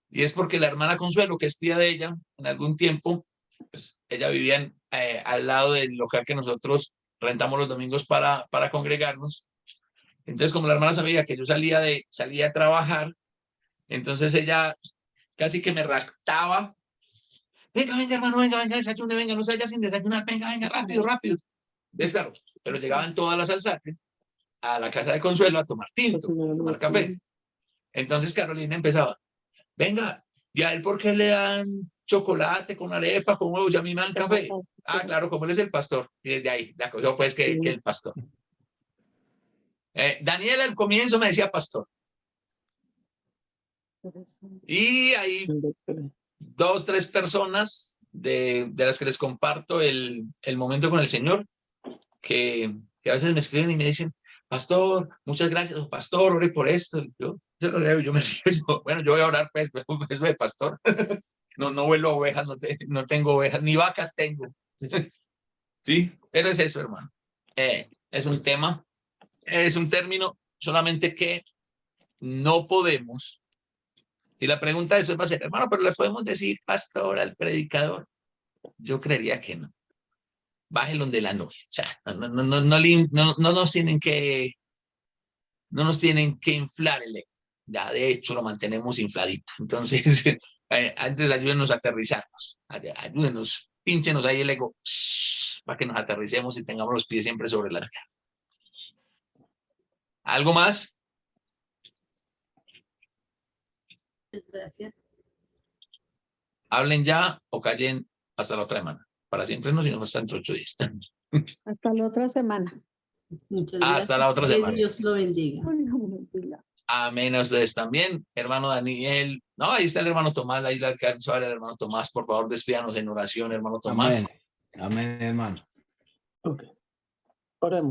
S3: y es porque la hermana Consuelo, que es tía de ella, en algún tiempo, pues ella vivía al lado del local que nosotros rentamos los domingos para congregarnos. Entonces, como la hermana sabía que yo salía a trabajar, Entonces ella casi que me raptaba. Venga, venga, hermano, venga, desayune, venga, no se vaya sin desayunar, venga, rápido, rápido. Entonces, claro, pero llegaban todas las alzaces a la casa de Consuelo a tomar tinto, a tomar café. Entonces Carolina empezaba, venga, ¿y a él por qué le dan chocolate con arepa, con huevos, y a mí me dan café? Ah, claro, como él es el pastor. Y desde ahí, la cogió pues que el pastor. Daniela al comienzo me decía pastor. Y hay 2, 3 personas de las que les comparto el momento con el Señor, que a veces me escriben y me dicen, pastor, muchas gracias, pastor, ore por esto. Yo lo leo, yo me río, bueno, yo voy a orar pues, eso de pastor. No vuelo ovejas, no tengo ovejas, ni vacas tengo. Sí, pero es eso, hermano. Es un tema, es un término, solamente que no podemos. Si la pregunta después va a ser, hermano, pero le podemos decir pastor al predicador. Yo creería que no. Bájelo de la nube. O sea, no nos tienen que inflar el ego. Ya, de hecho, lo mantenemos infladito. Entonces, antes ayúdenos a aterrizarnos. Ayúdenos, pínchenos ahí el ego para que nos aterricemos y tengamos los pies siempre sobre la tierra. ¿Algo más?
S6: Gracias.
S3: Hablen ya o callen hasta la otra semana. Para siempre no, sino hasta dentro de 8 días.
S5: Hasta la otra semana.
S6: Muchas gracias.
S3: Hasta la otra semana.
S6: Que Dios lo bendiga.
S3: Amén a ustedes también. Hermano Daniel. No, ahí está el hermano Tomás. Ahí la alcanzó el hermano Tomás. Por favor, despídanos en oración, hermano Tomás.
S2: Amén. Amén, hermano.
S10: Ok. Oremos.